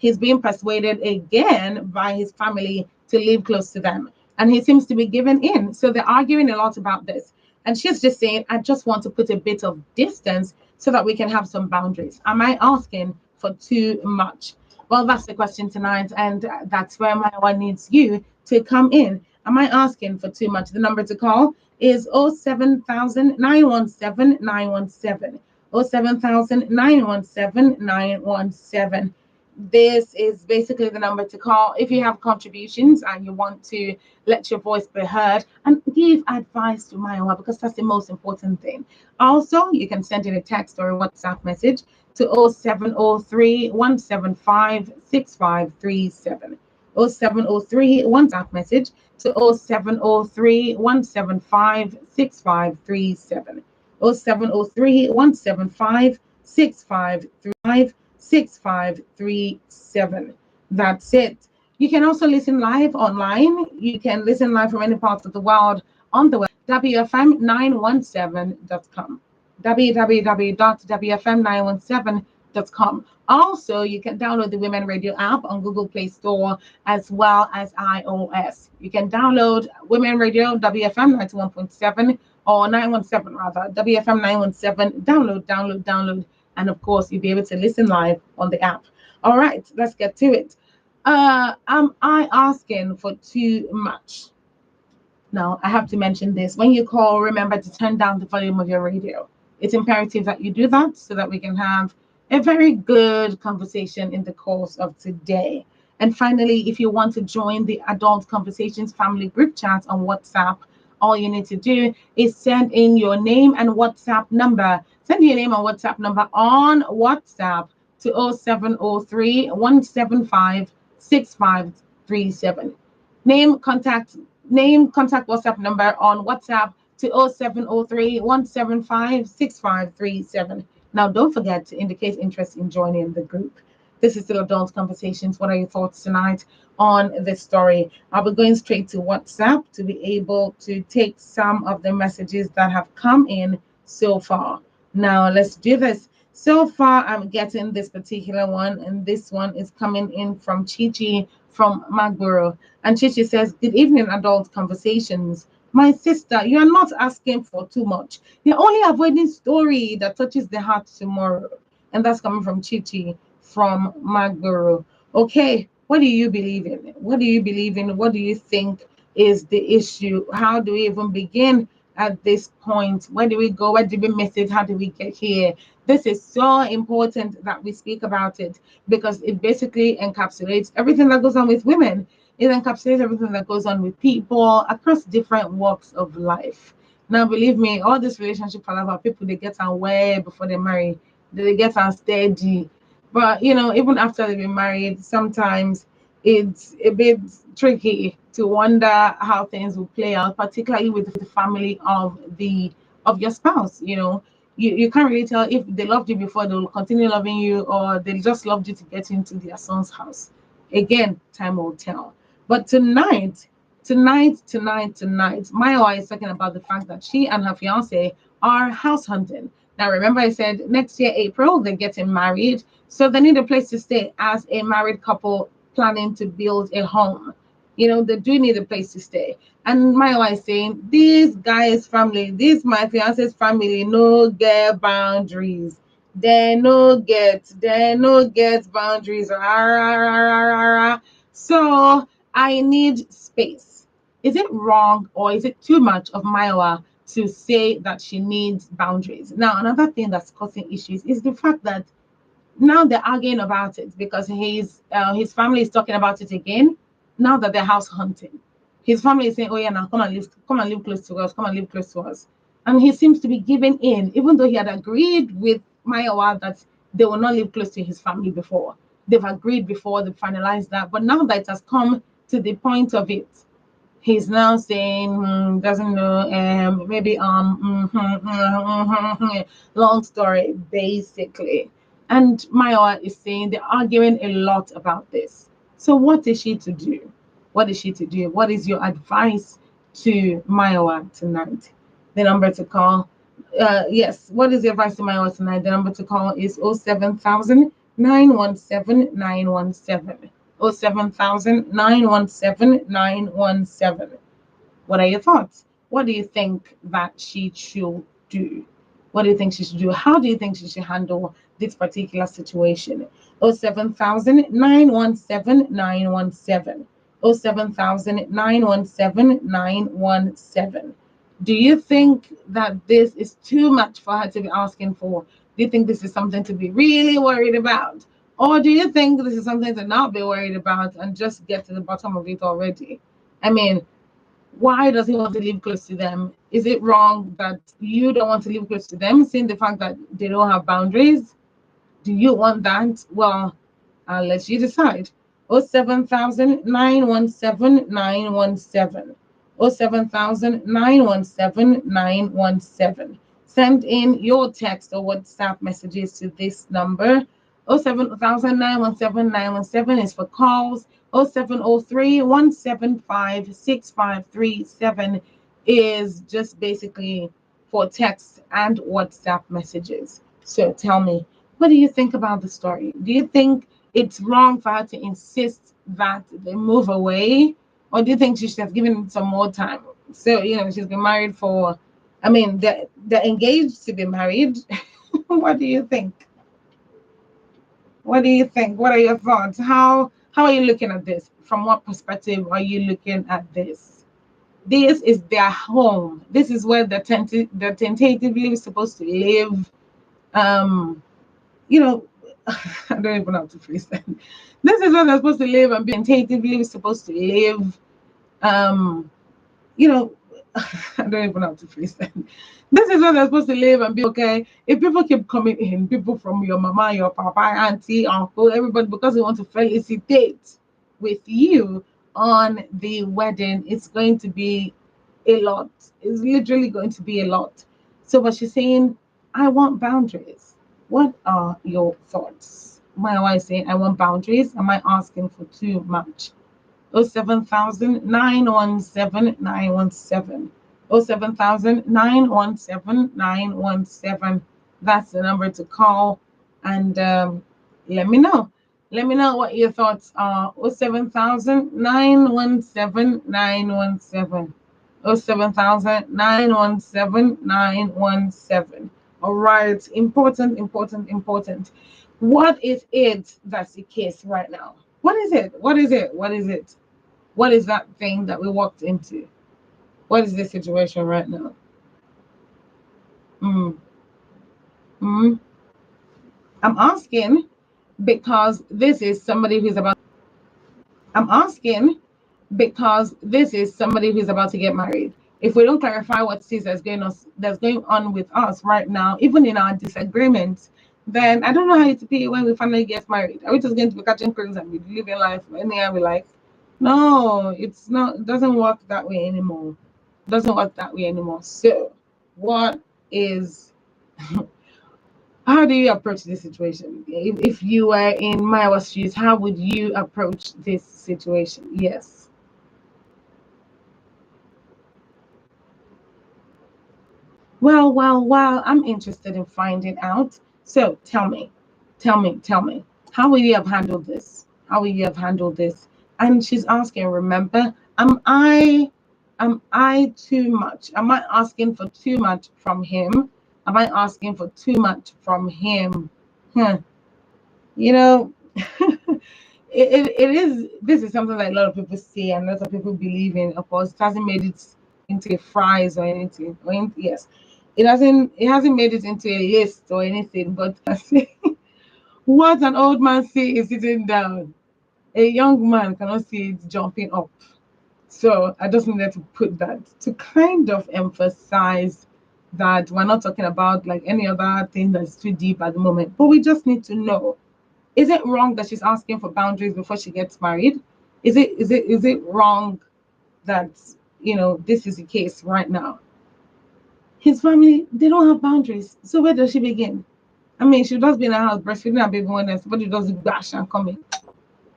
He's being persuaded again by his family to live close to them. And he seems to be giving in. So they're arguing a lot about this. And she's just saying, I just want to put a bit of distance so that we can have some boundaries. Am I asking for too much? Well, that's the question tonight. And that's where my one needs you to come in. Am I asking for too much? The number to call is 07000 917 917. 07000 917 917. This is basically the number to call if you have contributions and you want to let your voice be heard and give advice to Maiwa, because that's the most important thing. Also, you can send in a text or a WhatsApp message to 0703 175 6537. 0703 WhatsApp message to 0703 175 6537. 0703 175 6537. That's it. You can also listen live online. You can listen live from any parts of the world on the web, WFM917.com. www.wfm917.com. Also, you can download the Women Radio app on Google Play Store as well as iOS. You can download Women Radio WFM 91.7 or 917 rather, WFM 917. Download. And of course, you'll be able to listen live on the app. All right, let's get to it. Am I asking for too much? Now, I have to mention this. When you call, remember to turn down the volume of your radio. It's imperative that you do that so that we can have a very good conversation in the course of today. And finally, if you want to join the Adult Conversations family group chat on WhatsApp, all you need to do is send in your name and WhatsApp number. Send your name and WhatsApp number on WhatsApp to 0703 175 6537. Name, contact WhatsApp number on WhatsApp to 0703 175 6537. Now, don't forget to indicate interest in joining the group. This is still Adult Conversations. What are your thoughts tonight on this story? I'll be going straight to WhatsApp to be able to take some of the messages that have come in so far. Now, let's do this. So far, I'm getting this particular one, and this one is coming in from Chichi from Magboro. And Chichi says, good evening, Adult Conversations. My sister, you are not asking for too much. You're only avoiding story that touches the heart tomorrow. And that's coming from Chichi from Magboro. Okay, what do you believe in? What do you believe in? What do you think is the issue? How do we even begin at this point? Where do we go? Where did we miss it? How do we get here? This is so important that we speak about it because it basically encapsulates everything that goes on with women. It encapsulates everything that goes on with people across different walks of life. Now, believe me, all this relationship palaver, people they get on way before they marry, they get on steady. But even after they've been married, sometimes it's a bit tricky to wonder how things will play out, particularly with the family of your spouse. You can't really tell if they loved you before they will continue loving you or they just loved you to get into their son's house. Again, time will tell. But tonight, Maya is talking about the fact that she and her fiance are house hunting. Now, remember, I said next year, April, they're getting married. So they need a place to stay as a married couple planning to build a home. They do need a place to stay. And my wife is saying, this guy's family, this my fiance's family, no get boundaries. They no get boundaries. So I need space. Is it wrong or is it too much of Maiwa to say that she needs boundaries? Now, another thing that's causing issues is the fact that now they're arguing about it because his family is talking about it again. Now that they're house hunting, his family is saying, "Oh yeah, now come and live close to us, come and live close to us," and he seems to be giving in, even though he had agreed with Mayowa that they will not live close to his family before. They've agreed before they finalized that, but now that it has come to the point of it, he's now saying doesn't know maybe long story basically. And Maya is saying they're arguing a lot about this. So what is she to do? What is she to do? What is your advice to Maya tonight? The number to call, yes, what is your advice to Maya tonight? The number to call is 07000 917 917. 07000 917 917. What are your thoughts? What do you think that she should do? What do you think she should do? How do you think she should handle this particular situation? 07000 917 917. 07000 917 917. Do you think that this is too much for her to be asking for? Do you think this is something to be really worried about? Or do you think this is something to not be worried about and just get to the bottom of it already? I mean, why does he want to live close to them? Is it wrong that you don't want to live close to them, seeing the fact that they don't have boundaries? Do you want that? Well, I'll let you decide. 07000 917 917. 07000 917 917. Send in your text or WhatsApp messages to this number. 07000 917 917 is for calls. 0703 175 6537 is just basically for text and WhatsApp messages. So tell me, what do you think about the story? Do you think it's wrong for her to insist that they move away? Or do you think she should have given some more time? So, she's been married for, I mean, they're engaged to be married. What do you think? What do you think? What are your thoughts? How are you looking at this? From what perspective are you looking at this? This is their home. This is where they're tentatively supposed to live. Um, you know, I don't even know how to phrase that. This is where they're supposed to live and be tentatively supposed to live. Um, you know, I don't even know how to phrase that. This is where they're supposed to live and be okay. If people keep coming in, people from your mama, your papa, auntie, uncle, everybody, because they want to felicitate with you on the wedding, it's going to be a lot. It's literally going to be a lot. So, but she's saying, I want boundaries. What are your thoughts? My wife saying, I want boundaries. Am I asking for too much? 07000 917 917. 07000 917 917. That's the number to call. And let me know. Let me know what your thoughts are. 07000 917 917. 07000 917 917. All right. Important, important, important. What is it that's the case right now? What is it? What is it? What is it? What is that thing that we walked into? What is the situation right now? Mm. Mm. I'm asking because this is somebody who's about. I'm asking because this is somebody who's about to get married. If we don't clarify what it is that's going on with us right now, even in our disagreements, then I don't know how it be when we finally get married. Are we just going to be catching cruise and be living life anyhow we like? No, it's not. It doesn't work that way anymore. It doesn't work that way anymore. So, what is? How do you approach this situation? If you were in Maiwa's shoes, how would you approach this situation? Yes. Well, I'm interested in finding out. So tell me, how will you have handled this? How will you have handled this? And she's asking, remember, am I too much? Am I asking for too much from him? Am I asking for too much from him? Hmm. You know, it is, this is something that a lot of people say and a lot of people believe in. Of course, it hasn't made it into a phrase or anything. Yes, it hasn't made it into a list or anything. But what an old man see is sitting down. A young man cannot see it jumping up. So I just needed to put that to kind of emphasize that we're not talking about like any other thing that's too deep at the moment, but we just need to know, is it wrong that she's asking for boundaries before she gets married? Is it wrong that this is the case right now? His family, they don't have boundaries. So where does she begin? I mean, she does be in her house breastfeeding her baby when somebody does bash and come in.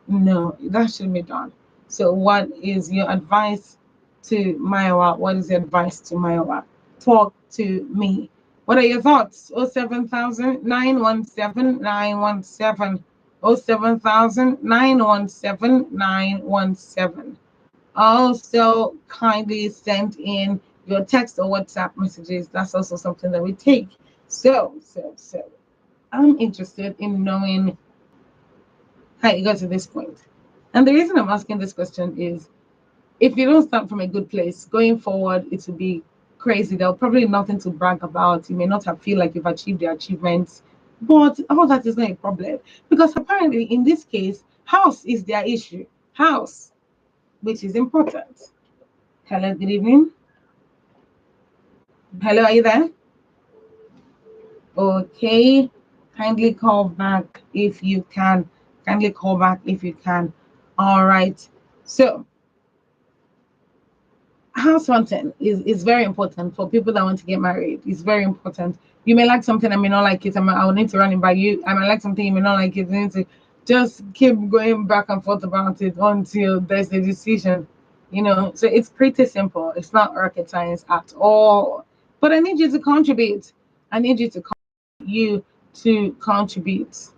No, that shouldn't be done. So what is your advice to Maiwa? What is your advice to Maiwa? Talk to me. What are your thoughts? 07000 917 917. 07000 917 917. Also, kindly send in your text or WhatsApp messages. That's also something that we take. So, I'm interested in knowing how you got to this point. And the reason I'm asking this question is if you don't start from a good place, going forward, it will be crazy. There'll probably nothing to brag about. You may not have feel like you've achieved your achievements, but all that is not a problem because apparently in this case, house is their issue. House, which is important. Hello, good evening. Hello, are you there? Okay. Kindly call back if you can. Kindly call back if you can. All right. So house hunting is very important for people that want to get married. It's very important. You may like something, I may not like it. I will need to run it by you. I might like something, you may not like it. You need to just keep going back and forth about it until there's a decision. So it's pretty simple. It's not rocket science at all. But I need you to contribute. I need you to contribute.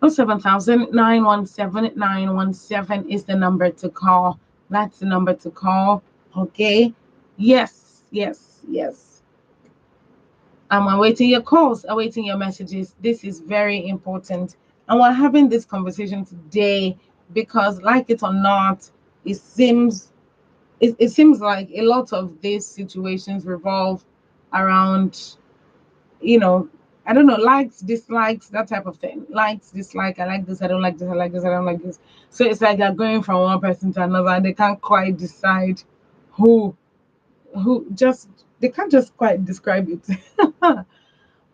07000 917 is the number to call. That's the number to call. Okay. Yes, yes, yes. I'm awaiting your calls, awaiting your messages. This is very important. And we're having this conversation today because, like it or not, it seems it seems like a lot of these situations revolve around, you know, I don't know, likes, dislikes, that type of thing. Likes, dislike, I like this, I don't like this, I like this, I don't like this. So it's like they're going from one person to another and they can't quite decide who just they can't just quite describe it.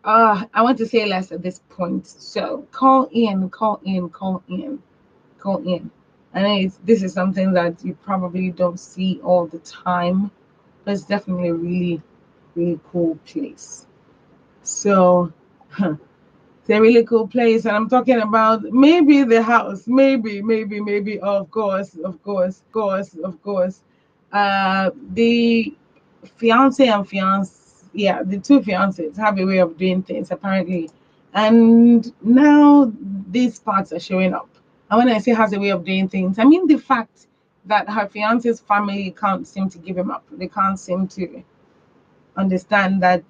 I want to say less at this point. So call in, call in, call in, call in. I know this is something that you probably don't see all the time, but it's definitely a really, really cool place. So it's a really cool place, and I'm talking about maybe the house, maybe, of course, the fiance and fiance, yeah, the two fiancés have a way of doing things apparently, and now these parts are showing up. And when I say has a way of doing things, I mean the fact that her fiance's family can't seem to give him up. They can't seem to understand that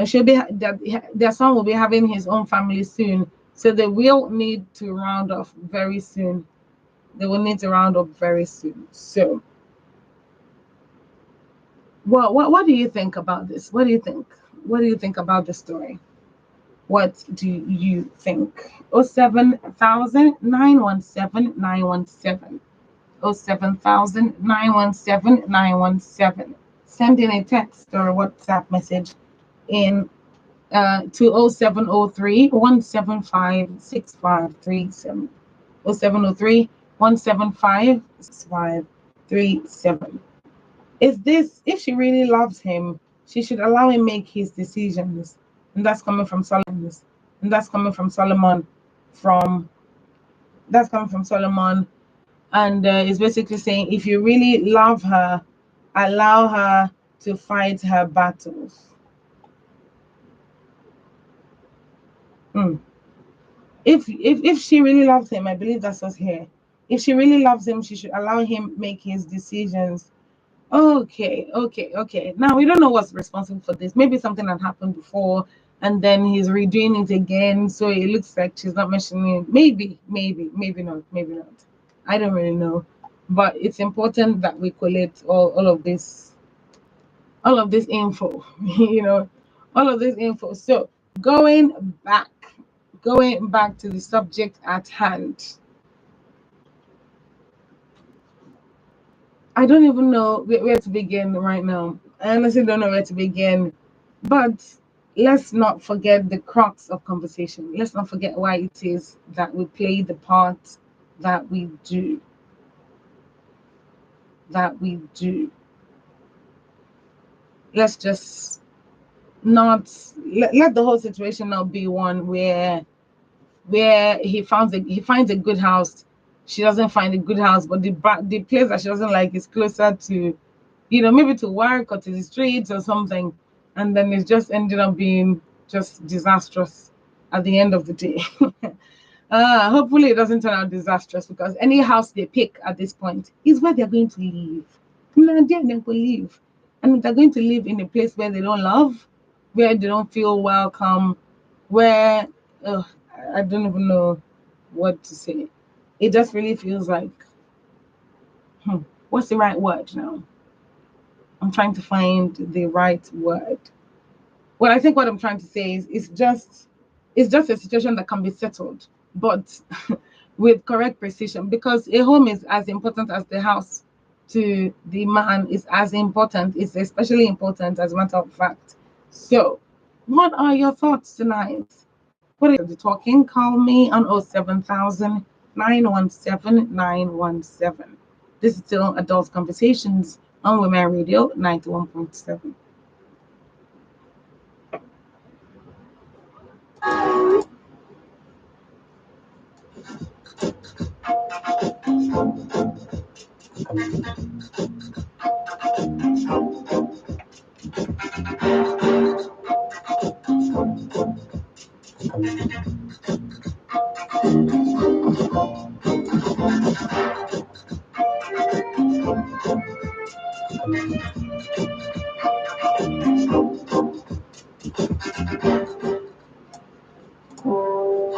she'll be that their son will be having his own family soon, so they will need to round off very soon. They will need to round up very soon. So what do you think about this? What do you think about the story? What do you think? 07000 917 917. 07000 917 917. Send in a text or a WhatsApp message in to 0703 175 6537. 0703 175 6537. Is this, if she really loves him, she should allow him make his decisions. And that's coming from Solomon. And that's coming from Solomon. From That's coming from Solomon. And it's basically saying if you really love her, allow her to fight her battles. Mm. If she really loves him, I believe that's what's here. If she really loves him, she should allow him make his decisions. Okay. Now we don't know what's responsible for this. Maybe something had happened before, and then he's redoing it again. So it looks like she's not mentioning it. Maybe not. I don't really know. But it's important that we collect all of this info, all of this info. So going back, going back to the subject at hand. I don't even know where to begin right now. I honestly don't know where to begin. But let's not forget the crux of conversation. Let's not forget why it is that we play the part that we do. That we do. Let's just not let the whole situation not be one where he finds a good house she doesn't find a good house, but the place that she doesn't like is closer to, maybe to work or to the streets or something, and then it's just ended up being just disastrous at the end of the day. Hopefully it doesn't turn out disastrous, because any house they pick at this point is where they're going to live. No, they're going to live. And they're going to live in a place where they don't love, where they don't feel welcome, where I don't even know what to say. It just really feels like, what's the right word now? I'm trying to find the right word. Well, I think what I'm trying to say is it's just a situation that can be settled, but with correct precision, because a home is as important as the house to the man, is as important, it's especially important as a matter of fact. So, what are your thoughts tonight? What is the talking? Call me on 07000 917 This is still Adult Conversations on Women Radio 91.7.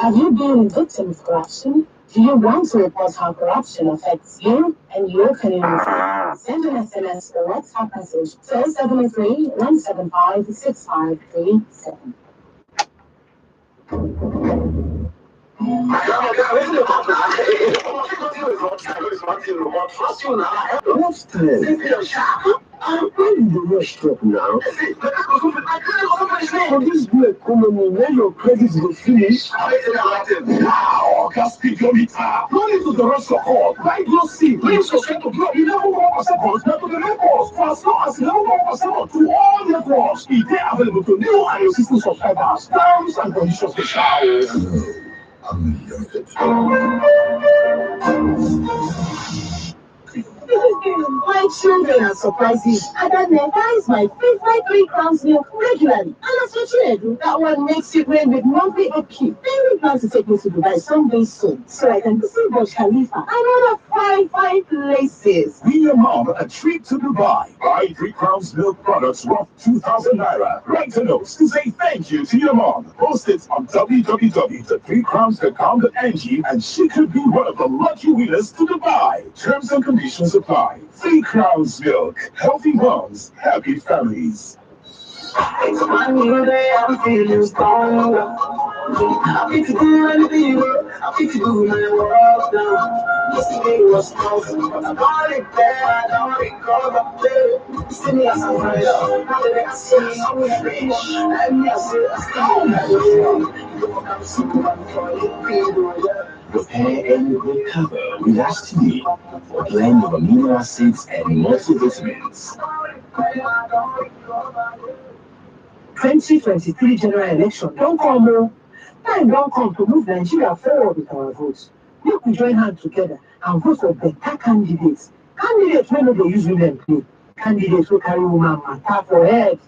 Have you been victim of corruption? Do you want to report how corruption affects you and your community? Send an SMS or WhatsApp message to 073 175 6537. What's this? I'm in the restaurant now. For this new economy, when your credit will finish, now, gas kilometer. Money to the rest of all. Buy your seat. Please subscribe to Club 11% now to the networks. For as low as 11% to all networks. It is available to new and existing subscribers. Terms and conditions apply. Unlimited. My children are surprises. Adameka is my favorite 3 crowns milk regularly. And as for Chinedu, that one makes it rain with monthly upkeep. They really plan to take me to Dubai someday soon, so I can see Burj Khalifa and other fine places. Be your mom a treat to Dubai. Buy 3 crowns milk products worth 2,000 naira. Write a note to say thank you to your mom. Post it on www.3crowns.com.ng and she could be one of the lucky winners to Dubai. Terms and conditions apply. 3 crowns milk. Healthy moms, happy families. It's my new day, I'm feeling stronger. Happy to do anything, happy to do my work now. Yesterday was tough, but I'm on it there, I don't recover. See me as a rider, now the next scene, I'm rich. And yes, I'm still not real. I'm Superman for you, Repair and recover with Ashtini, a blend of amino acids and multivitamins. 2023 general election don't come more. Time don't come to move Nigeria forward with our votes. Make we join hands together and vote for better candidates. Candidates wey no dey use women play. Candidates wey carry woman matter for head.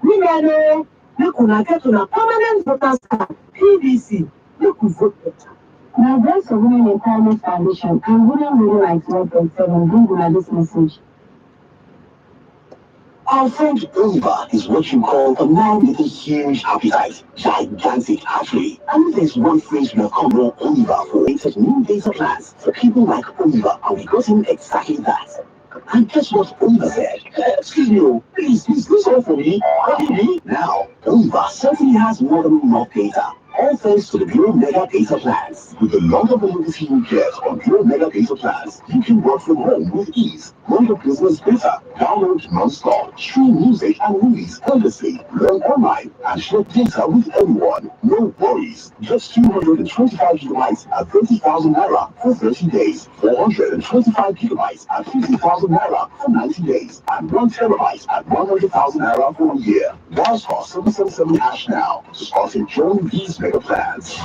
Women make una get una permanent voters card. PVC, make we vote better. Now, there's a Women Empowerment Foundation and Women Women Rights 1.7 bring una this message. Our friend Oliver is what you call a man with a huge appetite, gigantic actually. And there's one phrase we have come on Oliver for latest new data plans for people like Oliver, and we got him exactly that. And guess what Oliver said? Excuse me, please, is this all for me? Really? Now, Oliver certainly has more than enough data. All thanks to the Bureau Mega Data Plans. With the longer validity you get on Bureau Mega Data Plans, you can work from home with ease, run your business better, download non-stop, stream music and movies endlessly, learn online, and share data with anyone. No worries. Just 225 gigabytes at 30,000 naira for 30 days, 425 gigabytes at 50,000 naira for 90 days, and 1 terabyte at 100,000 naira for a year. Dial star 777 now to start enjoying these mega plans.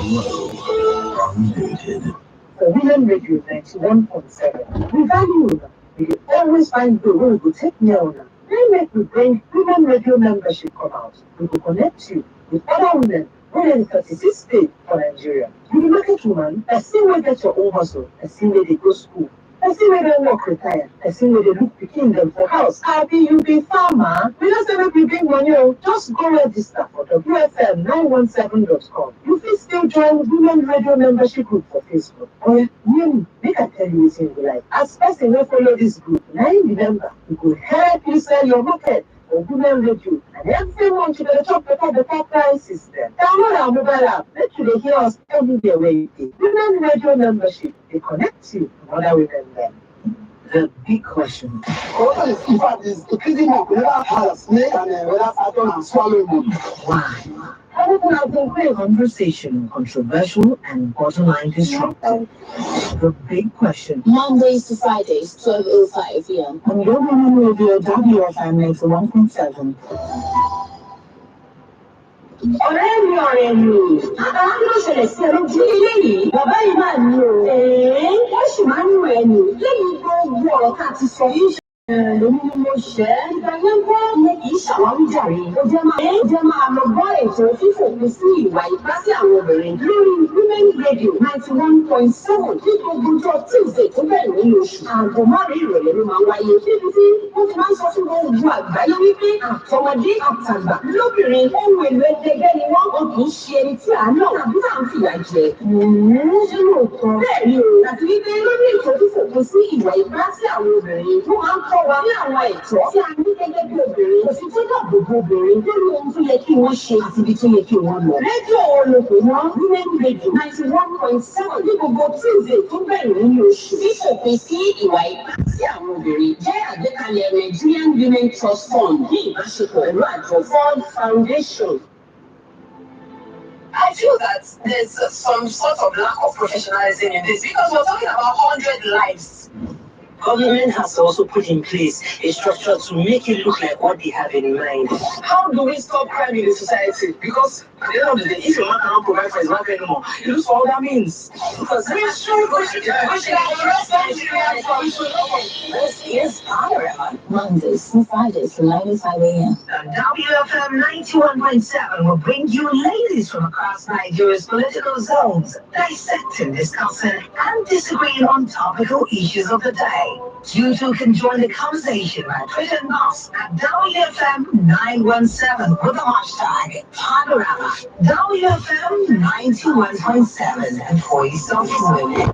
Unlimited. for Women Radio 91.7. We value una. We dey always find way wey we go take near una. Now make we bring Women Radio membership come out. We will connect you with other women wey in 36 states for Nigeria. You be market woman, person wey get your own hustle, person wey dey go school, person wey don work retire, person wey dey look pikin dem for house. Abi you be farmer? We no say make you bring money o. Just go register for WFM917.com. You fit still join Women Radio membership group for Facebook. Oya, make I tell you wetin you go like. As person wey follow this group, na im be member. We go help you sell your market for Women Radio, and every month you go chop better price system. Download our mobile app, make you dey hear us everywhere where you dey. Women Radio membership dey connect you to other women dem. The big question. What is in fact is increasing up whether had a snake and whether Saturn and swallow him. Why? Everything has been very conversation, controversial, and borderline disruptive. The big question. Mondays to Fridays, 12:05 p.m. On your Women Radio WFM 91.7. Ọ̀rẹ́ mi, àbá kí ló ṣẹlẹ̀ sí ẹ lójú ilé yìí? Bàbá yìí máa ní o. Wọ́n sì máa ń nù ẹ̀ nù. Lẹ́yìn gbogbo ọ̀rọ̀ ká ti sọ yìí lómi ni mo ṣẹ́. Ìgbà yẹn gbọ́ ni kì í ṣàwárí jàre. Ó jẹ́ máa lọ gbọ́ ètò fífòpin sí ìwà ipá sí àwọn obìnrin lórí Women Radio 91.7 ní gbogbo ọjọ́ Tuesday tó bẹ̀rẹ̀ nínú oṣù. Aago 5 ìrọ̀lẹ́ ló máa ń wáyé. Níbi tí wọ́n ti máa ń sọ fún gbogbo àgbáyé wípé àtọmọdé àtàgbà lóbìnrin ohun èlò ẹgbẹ́ ni wọ́n kì í ṣe ẹni tí à ń lọ tàbí à ń fìyà jẹ. Ṣé lóòótọ́? Bẹ́ẹ̀ ni o. Àti wípé lórí ètò fífòpin sí ìwà ipá sí àwọn obìnrin wọ́n máa ń kọ́ wa ní àwọn ẹ̀tọ́ tí a ní gẹ́gẹ́ bí obìnrin. Kò sí tó dáàbò bo obìnrin lórí ohun tó yẹ kí wọ́n ṣe àti ibi tó yẹ kí wọ́n lọ. Rédíò olùkọ́ wọn Women Radio 91.7 ní gbogbo Tuesday tó bẹ̀rẹ̀ nínú oṣù. Fífòpin sí ìwà ipá sí àwọn obìnrin jẹ́ àgbékalẹ̀ Nigerian Women Trust Fund ní ìbáṣepọ̀ pẹ̀lú àjọ Ford Foundation. I feel that there's some sort of lack of professionalism in this because we're talking about 100 lives. Government has also put in place a structure to make it look like what they have in mind. How do we stop crime in the society? Because at the end of the day, if your man cannot provide for his wife anymore, he looks for other means. Because we should arrest Nigerians for This is Panorama, Mondays to Fridays, 9:05 a.m. WFM 91.7 will bring you ladies from across Nigeria's political zones, dissecting, discussing, and disagreeing on topical issues of the day. You too can join the conversation by tweeting us at WFM917 with the hashtag Panorama. WFM 91.7 and Voice of Women.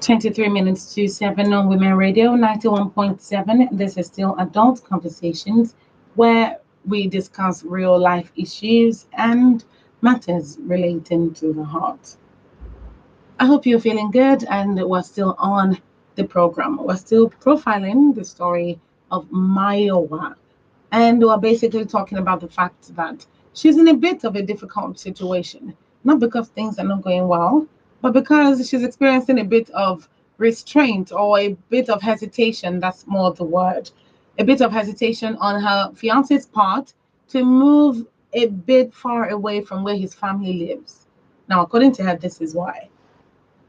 23 minutes to 7 on Women Radio 91.7. This is still Adult Conversations, where we discuss real life issues and matters relating to the heart. I hope you're feeling good, and we're still on the program. We're still profiling the story of Mayowa, and we're basically talking about the fact that she's in a bit of a difficult situation, not because things are not going well, but because she's experiencing a bit of restraint or a bit of hesitation. That's more the word. A bit of hesitation on her fiance's part to move a bit far away from where his family lives. Now, according to her, this is why.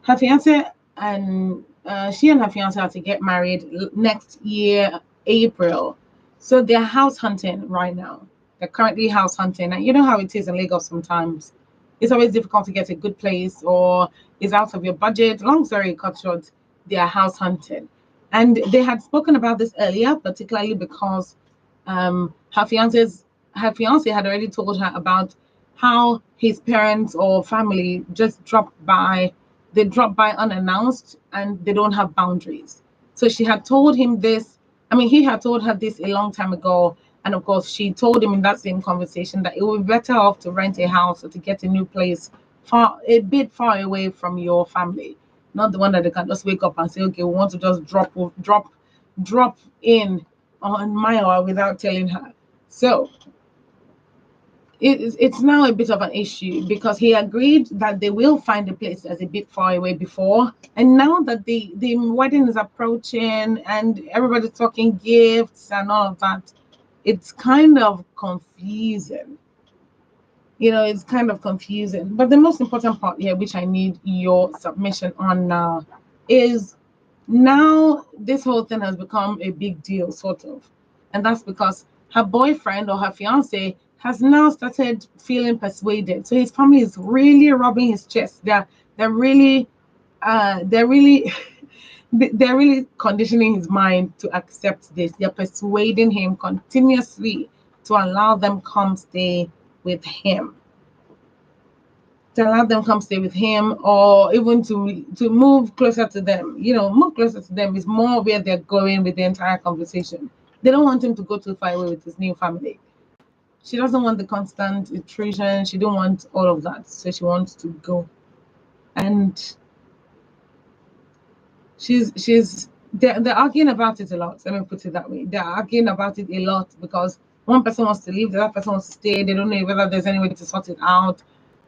Her fiance and she and her fiance are to get married next year, April. So they're house hunting right now. They're currently house hunting. And you know how it is in Lagos sometimes. It's always difficult to get a good place or it's out of your budget. Long story cut short, they are house hunting. And they had spoken about this earlier, particularly because her fiance had already told her about how his parents or family just dropped by. They drop by unannounced and they don't have boundaries. So she had told him this. I mean, he had told her this a long time ago. And of course, she told him in that same conversation that it would be better off to rent a house or to get a new place a bit far away from your family. Not the one that they can just wake up and say, okay, we want to just drop in on Maya without telling her. So it's now a bit of an issue because he agreed that they will find a place that's a bit far away before. And now that the wedding is approaching and everybody's talking gifts and all of that, it's kind of confusing. It's kind of confusing. But the most important part here, which I need your submission on now, is now this whole thing has become a big deal, sort of. And that's because her boyfriend or her fiance has now started feeling persuaded. So his family is really rubbing his chest. They're really they're really conditioning his mind to accept this. They're persuading him continuously to allow them come stay with him. Or even to move closer to them. Move closer to them is more where they're going with the entire conversation. They don't want him to go too far away with his new family. She doesn't want the constant intrusion. She don't want all of that. So she wants to go. And they're arguing about it a lot. Let me put it that way. They're arguing about it a lot because one person wants to leave, the other person wants to stay. They don't know whether there's any way to sort it out.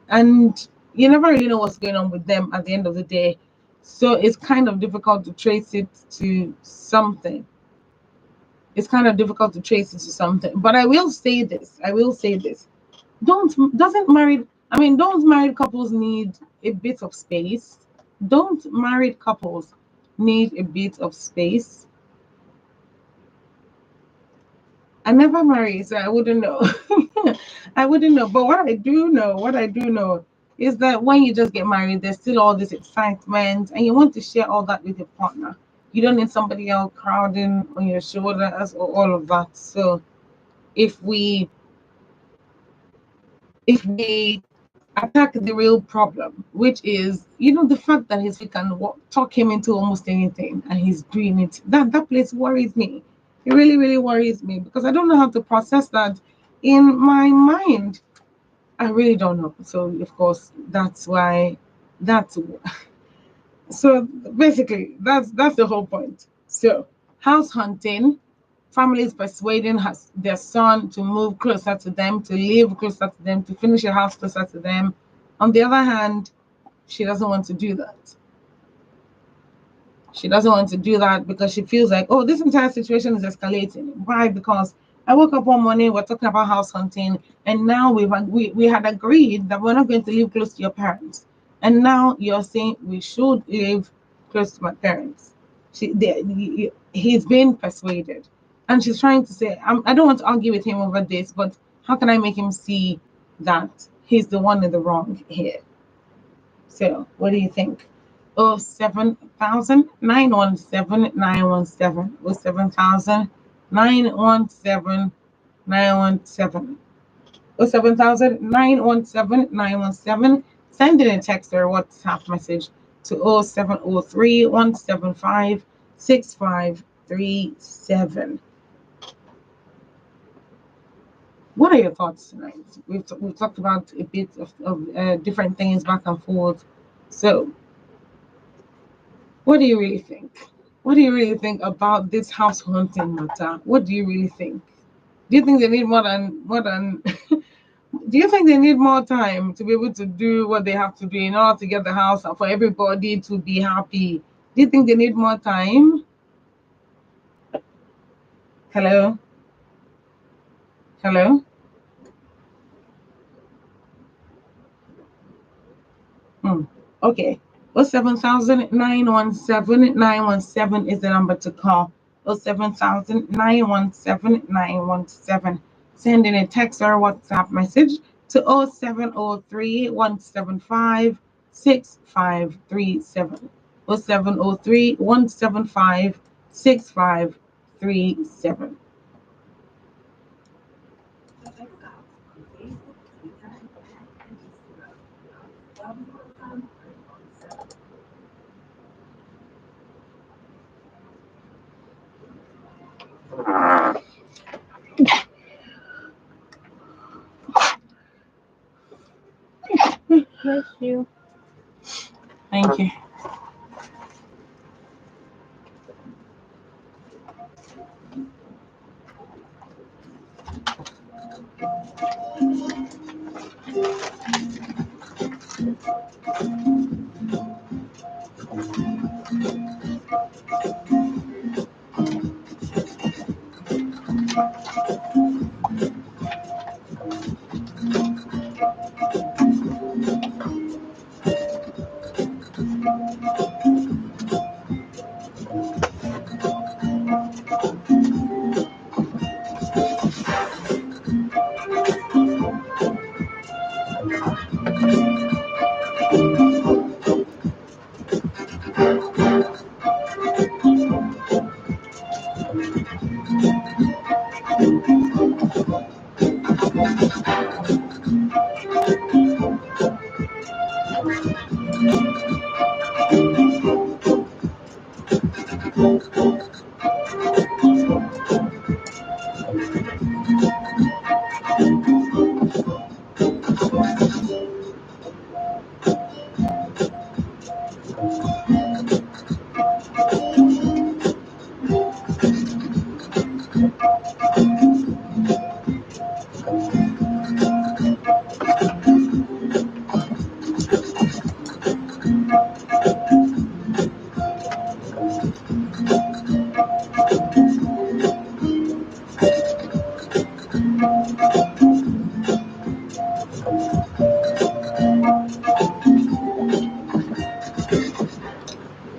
And you never really know what's going on with them at the end of the day. So it's kind of difficult to trace it to something. But I will say this. Don't married couples need a bit of space. Don't married couples need a bit of space? I never married, so I wouldn't know. But what I do know is that when you just get married, there's still all this excitement and you want to share all that with your partner. You don't need somebody else crowding on your shoulders or all of that. So if we attack the real problem, which is, the fact that he can talk him into almost anything and he's doing it, that place worries me. It really, really worries me because I don't know how to process that in my mind. I really don't know. So, of course, so basically, that's the whole point. So, house hunting, families persuading their son to move closer to them, to live closer to them, to finish a house closer to them. On the other hand, she doesn't want to do that. She doesn't want to do that because she feels like, oh, this entire situation is escalating. Why? Because I woke up one morning, we're talking about house hunting, and now we had agreed that we're not going to live close to your parents. And now you're saying we should live close to my parents. He's been persuaded. And she's trying to say, I don't want to argue with him over this, but how can I make him see that he's the one in the wrong here. So what do you think? 07000-917-917. 07000-917-917. 07000-917-917. Send in a text or WhatsApp message to 0703-175-6537. What are your thoughts tonight? We've talked about a bit of different things back and forth. So, what do you really think? What do you really think about this house hunting matter? What do you really think? Do you think they need more than do you think they need more time to be able to do what they have to do in order to get the house and for everybody to be happy? Do you think they need more time? Hello? Hello? Okay. 07000-917-917 is the number to call. 07000-917-917. Send in a text or WhatsApp message to 0703-175-6537. 0703-175-6537. Bless you. Thank you.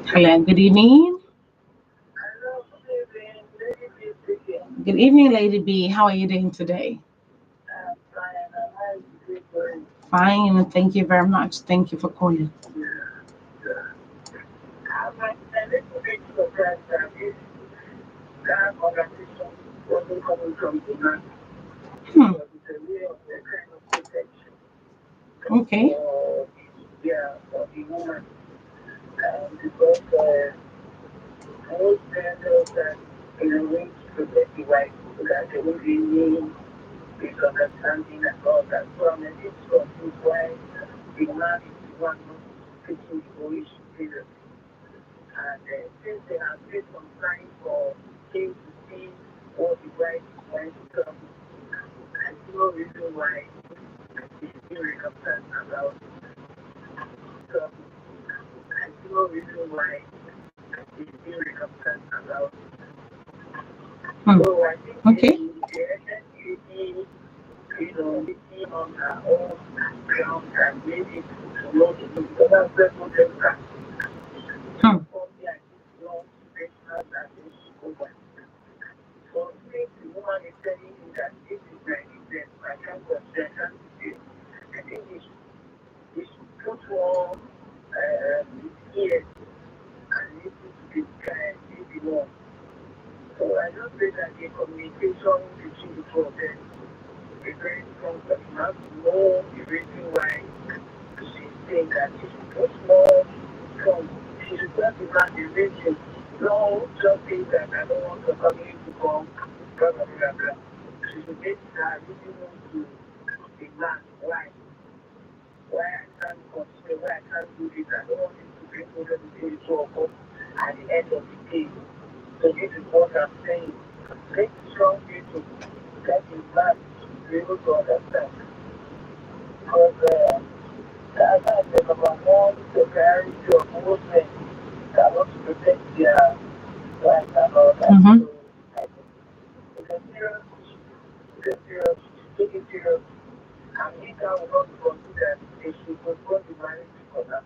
Hello, good evening. Good evening, Lady B. How are you doing today? Fine, thank you very much. Thank you for calling. Okay. Misunderstanding and all that. So I'm a bit confused why the man is the one not taking the whole issue seriously. And since they have made some time for him to see what the bride is going to come, I see no reason why he's being recompensed about it. So I see no reason why he's being recompensed about it. So I think Okay. the meeting on our own ground and maybe to know the other person can So since the woman is telling you that this is my event, I can't consent and I think hear and listen to the more. So I just say that the communication between the two of them is very strong, but you have to know the reason why she's saying that she should go small from she should just demand the reason. No, just say that I don't want the family to come, blah blah blah blah. She should get her reason to demand why I can't continue, why I can't do this. I don't want this to bring children to the two of us at the end of the day. So this is what I'm saying. Make strong people that is not to be able to understand. Because as I said, number one, the priority of most men that want to protect their rights and all that. Mm-hmm. So I think it's a serious issue. It's a serious issue. Take it serious. And Nika will not consider they should postpone the marriage for that.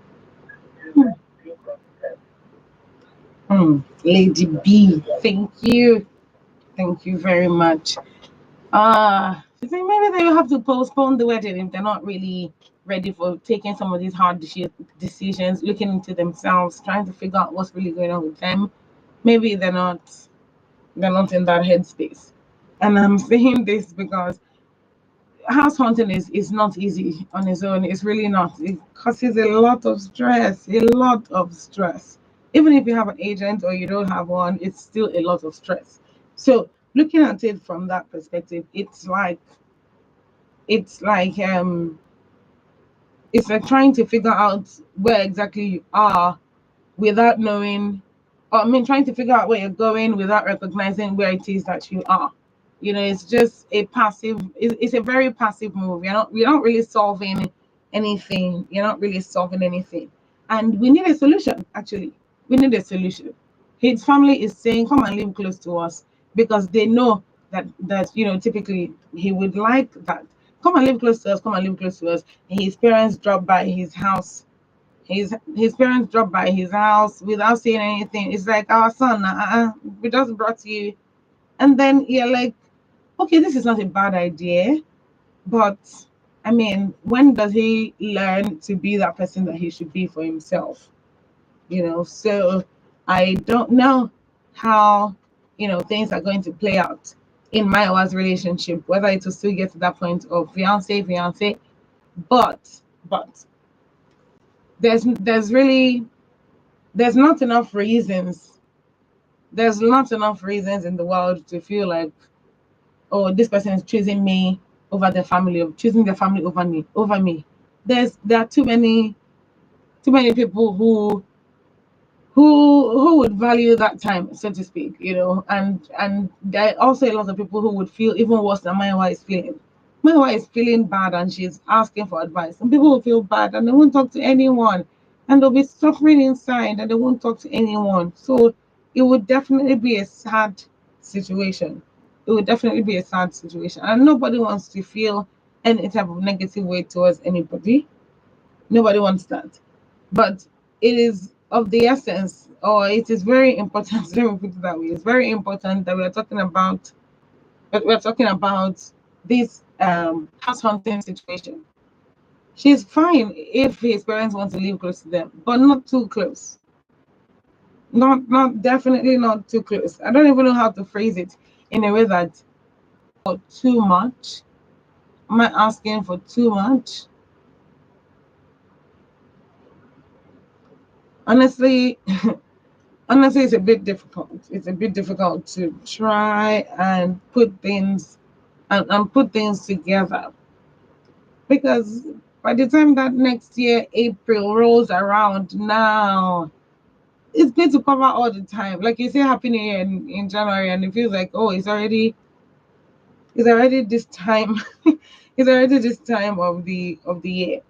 It's like being considered. Lady B, thank you very much. I think maybe they will have to postpone the wedding if they're not really ready for taking some of these hard decisions, looking into themselves, trying to figure out what's really going on with them. Maybe they're not in that headspace. And I'm saying this because house hunting is not easy on its own. It's really not. It causes a lot of stress, Even if you have an agent or you don't have one, it's still a lot of stress. So looking at it from that perspective, it's like it's like trying to figure out where exactly you are without knowing, or I mean, trying to figure out where you're going without recognizing where it is that you are. It's just a passive. It's a very passive move. You're not really solving anything. You're not really solving anything, and we need a solution. Actually, we need a solution. His family is saying, "Come and live close to us," because they know that typically he would like that. Come and live close to us. Come and live close to us. And his parents drop by his house. His parents drop by his house without saying anything. It's like, our son, we just brought you, and then you're like, okay, this is not a bad idea, but I mean, when does he learn to be that person that he should be for himself? So I don't know how things are going to play out in Maiwa's relationship, whether it will still get to that point of fiance, but there's not enough reasons. There's not enough reasons in the world to feel like, oh, this person is choosing me over the family, or choosing the family over me. There are too many people who would value that time, so to speak, and there are also a lot of people who would feel even worse than Maiwa is feeling. Maiwa is feeling bad and she's asking for advice. Some people will feel bad and they won't talk to anyone, and they'll be suffering inside and they won't talk to anyone. So it would definitely be a sad situation. It would definitely be a sad situation, and nobody wants to feel any type of negative way towards anybody. Nobody wants that. But it is of the essence, or it is very important, let me put it that way. It's very important that we're talking about this house hunting situation. She's fine if his parents want to live close to them, but not too close. Not definitely not too close. I don't even know how to phrase it in a way that, or too much. Am I asking for too much? Honestly, honestly, it's a bit difficult. It's a bit difficult to try and put things together, because by the time that next year April rolls around, now it's going to cover all the time. Like you say, Happy New Year in January, and it feels like, oh, it's already this time. It's already this time of the year.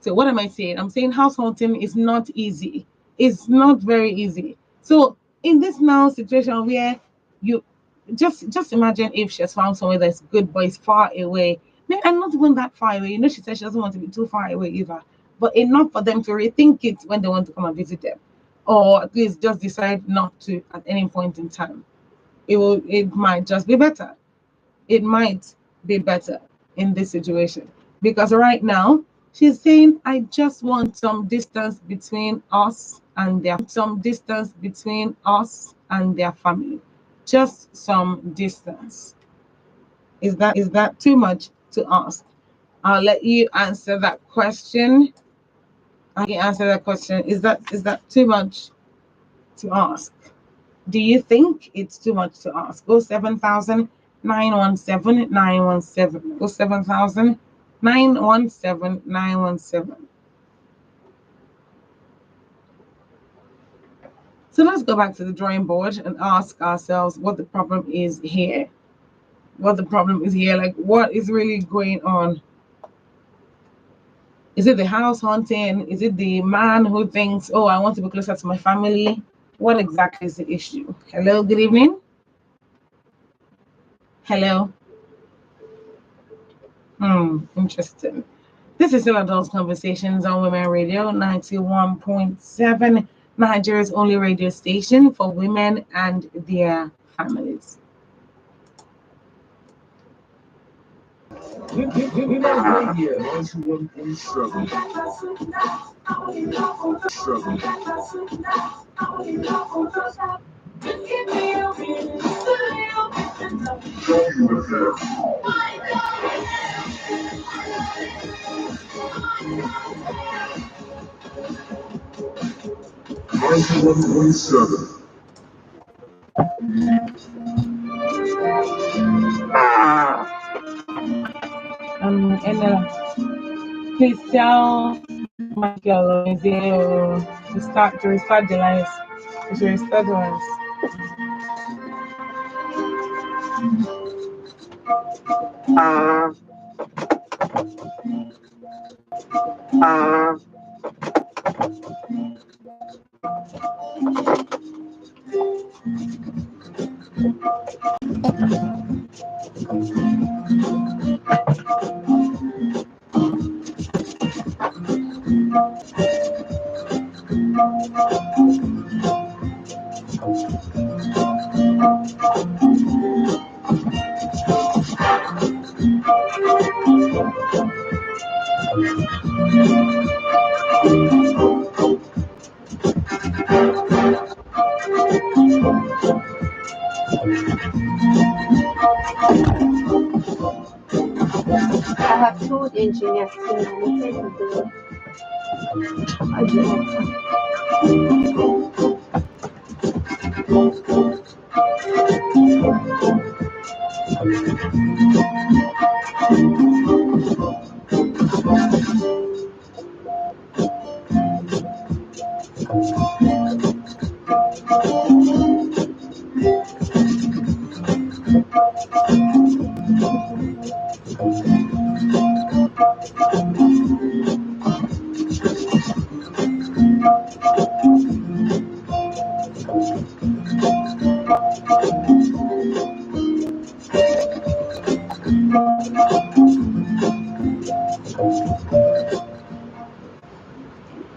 So what am I saying? I'm saying house hunting is not easy. It's not very easy. So in this now situation where you just imagine if she has found somewhere that's good but it's far away. And not even that far away. She said she doesn't want to be too far away either. But enough for them to rethink it when they want to come and visit them. Or at least just decide not to at any point in time. It might just be better. It might be better in this situation, because right now she's saying, I just want some distance between us and some distance between us and their family. Just some distance. Is that too much to ask? I'll let you answer that question. I can answer that question. Is that too much to ask? Do you think it's too much to ask? 07000 917 917. 07000 917 917. So let's go back to the drawing board and ask ourselves what the problem is here. What the problem is here, like what is really going on? Is it the house haunting? Is it the man who thinks, oh, I want to be closer to my family? What exactly is the issue? Hello, good evening. Hello. Interesting. This is still Adult Conversations on Women Radio 91.7, Nigeria's only radio station for women and their families. Women Radio 91.7. Please tell Michael to restart the lines. To restart the lines. I have told engineers to manipulate the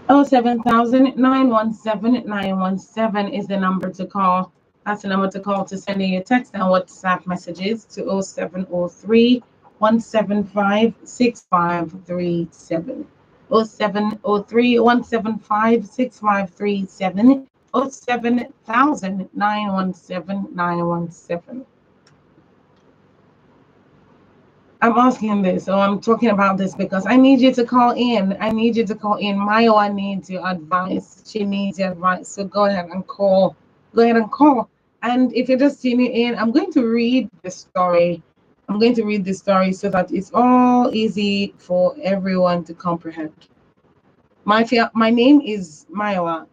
Oh, 7,917,917 is the number to call. That's the number to call to send in your text and WhatsApp messages to 0703 175 6537. 0703 175 6537. 07000 I'm asking this, or I'm talking about this because I need you to call in. I need you to call in. Maya needs your advice. She needs your advice. So go ahead and call. Go ahead and call. And if you're just tuning in, I'm going to read the story. I'm going to read the story so that it's all easy for everyone to comprehend. My name is Maya.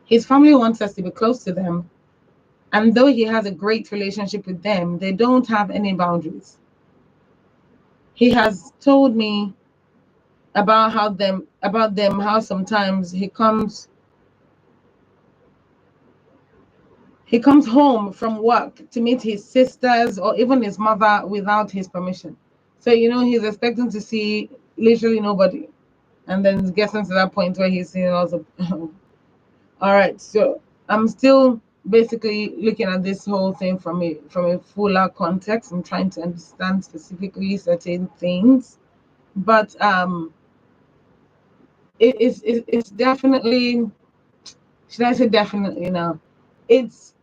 His family wants us to be close to them. And though he has a great relationship with them, they don't have any boundaries. He has told me about how sometimes he comes home from work to meet his sisters or even his mother without his permission. So he's expecting to see literally nobody, and then it gets into that point where he's seeing lots of. All right, so I'm still basically looking at this whole thing from a fuller context. I'm trying to understand specifically certain things, but it's definitely should I say definitely now? It's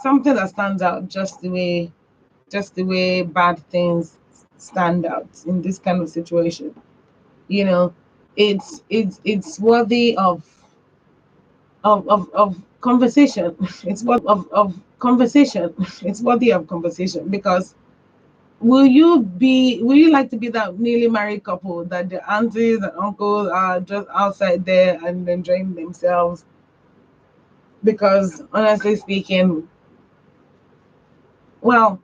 something that stands out just the way bad things stand out in this kind of situation. You know, it's worthy of conversation. It's worth of conversation. It's worthy of conversation because will you like to be that newly married couple that the aunties and uncles are just outside there and enjoying themselves? Because honestly speaking, well,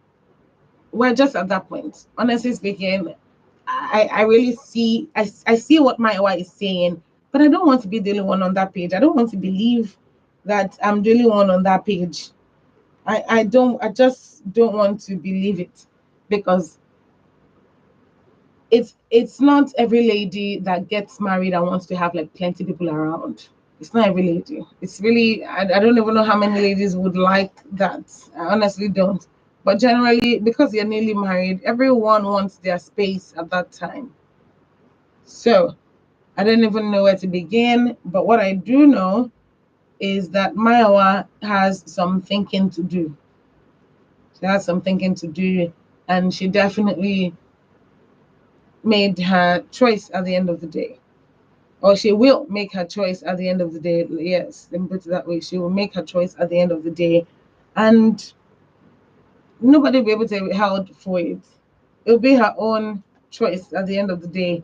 we're just at that point. Honestly speaking, I really see I see what my wife is saying, but I don't want to be the only one on that page. I don't want to believe that I'm the only one on that page. I just don't want to believe it because it's not every lady that gets married and wants to have like plenty people around. It's not every lady. It's really I don't even know how many ladies would like that. I honestly don't. But generally, because you're newly married, everyone wants their space at that time. So I don't even know where to begin. But what I do know is that Mayawa has some thinking to do. She has some thinking to do, and she definitely made her choice at the end of the day. Or she will make her choice at the end of the day. Yes, let me put it that way. She will make her choice at the end of the day. And nobody will be able to be held for it. It'll be her own choice at the end of the day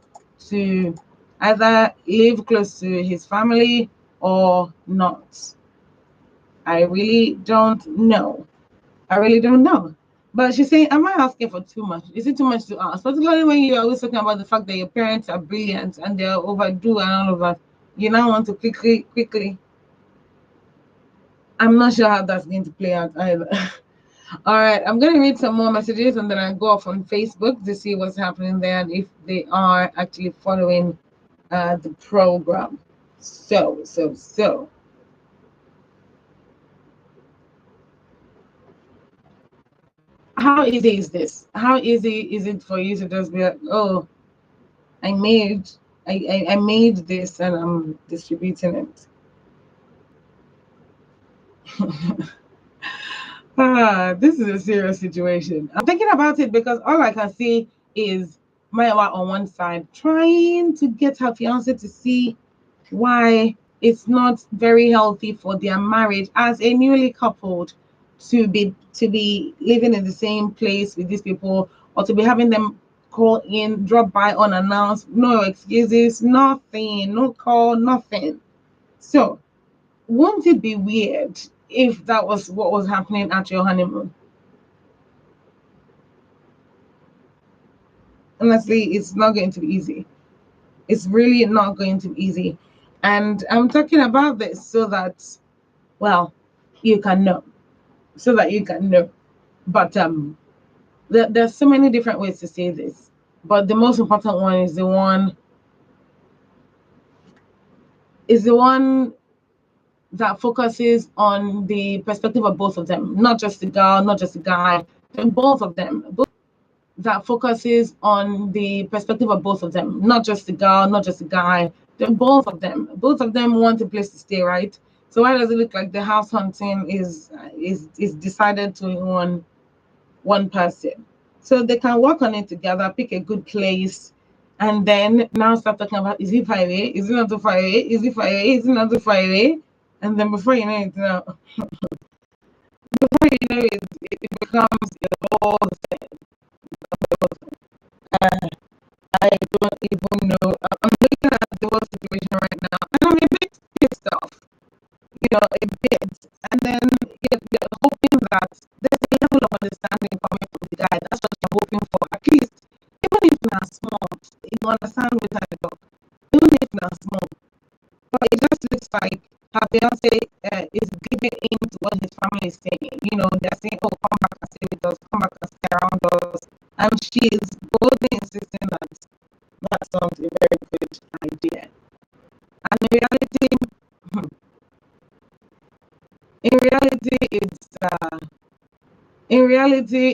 to either live close to his family or not. I really don't know. I really don't know. But she's saying, am I asking for too much? Is it too much to ask? Particularly when you're always talking about the fact that your parents are brilliant and they're overdue and all of that. You now want to quickly. I'm not sure how that's going to play out either. All right, I'm going to read some more messages and then I go off on Facebook to see what's happening there and if they are actually following the program. So. How easy is this? How easy is it for you to just be like, oh, I made I made this and I'm distributing it. This is a serious situation. I'm thinking about it because all I can see is Mayawa on one side trying to get her fiance to see why it's not very healthy for their marriage as a newly coupled to be living in the same place with these people or to be having them call in, drop by unannounced, no excuses, nothing, no call, nothing. So won't it be weird if that was what was happening at your honeymoon? Honestly, it's not going to be easy. It's really not going to be easy. And I'm talking about this so that, well, you can know. So that you can know. But there's so many different ways to say this. But the most important one is the one that focuses on the perspective of both of them, not just the girl, not just the guy, and both of them. That focuses on the perspective of both of them, not just the girl, not just the guy, then both of them. Both of them want a place to stay, right? So why does it look like the house hunting is decided to one person? So they can work on it together, pick a good place, and then now start talking about, is it 5A? Is it not too far away? Is it 5A? Is it not too far away? And then before you know it, it becomes a whole thing. I don't even know. I'm looking at the whole situation right now, and I'm a bit pissed off, a bit. And then you're hoping that there's a level of understanding coming from the guy. That's what you're hoping for. At least, even if not small, you understand with her talk. Even if not small, but it just looks like her fiance is giving in to what his family is saying. They're saying, "Oh, come back and stay with us. Come back and stay around us," and she is boldly insisting that that's not a very good idea. And in reality,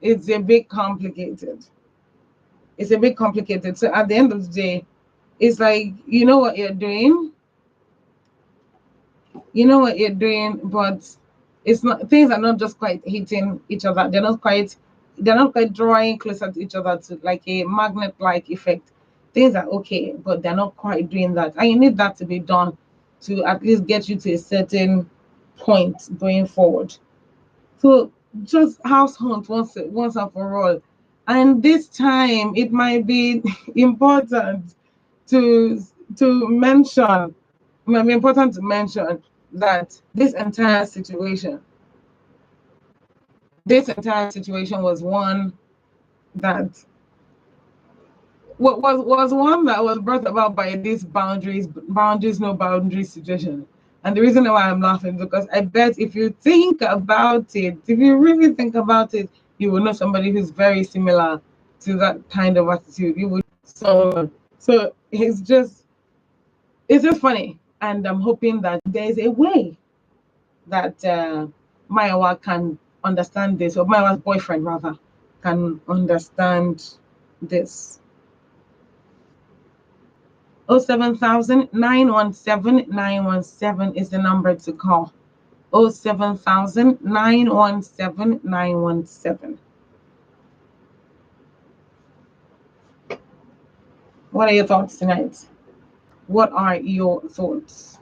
it's a bit complicated. It's a bit complicated. So at the end of the day, it's like, you know what you're doing, you know what you're doing, but it's not, things are not just quite hitting each other. They're not quite drawing closer to each other to like a magnet-like effect. Things are okay, but they're not quite doing that. And you need that to be done to at least get you to a certain point going forward. So just house hunt once and for all. And this time it might be important to mention, it might be important to mention that this entire situation was one that was one that was brought about by this no boundaries situation. And the reason why I'm laughing is because I bet if you think about it, if you really think about it, you will know somebody who's very similar to that kind of attitude. You would someone. So it's just funny, and I'm hoping that there's a way that Mayawa can understand this, or Mayawa's boyfriend rather can understand this. 07000 917 is the number to call. 07000 917. What are your thoughts tonight? What are your thoughts?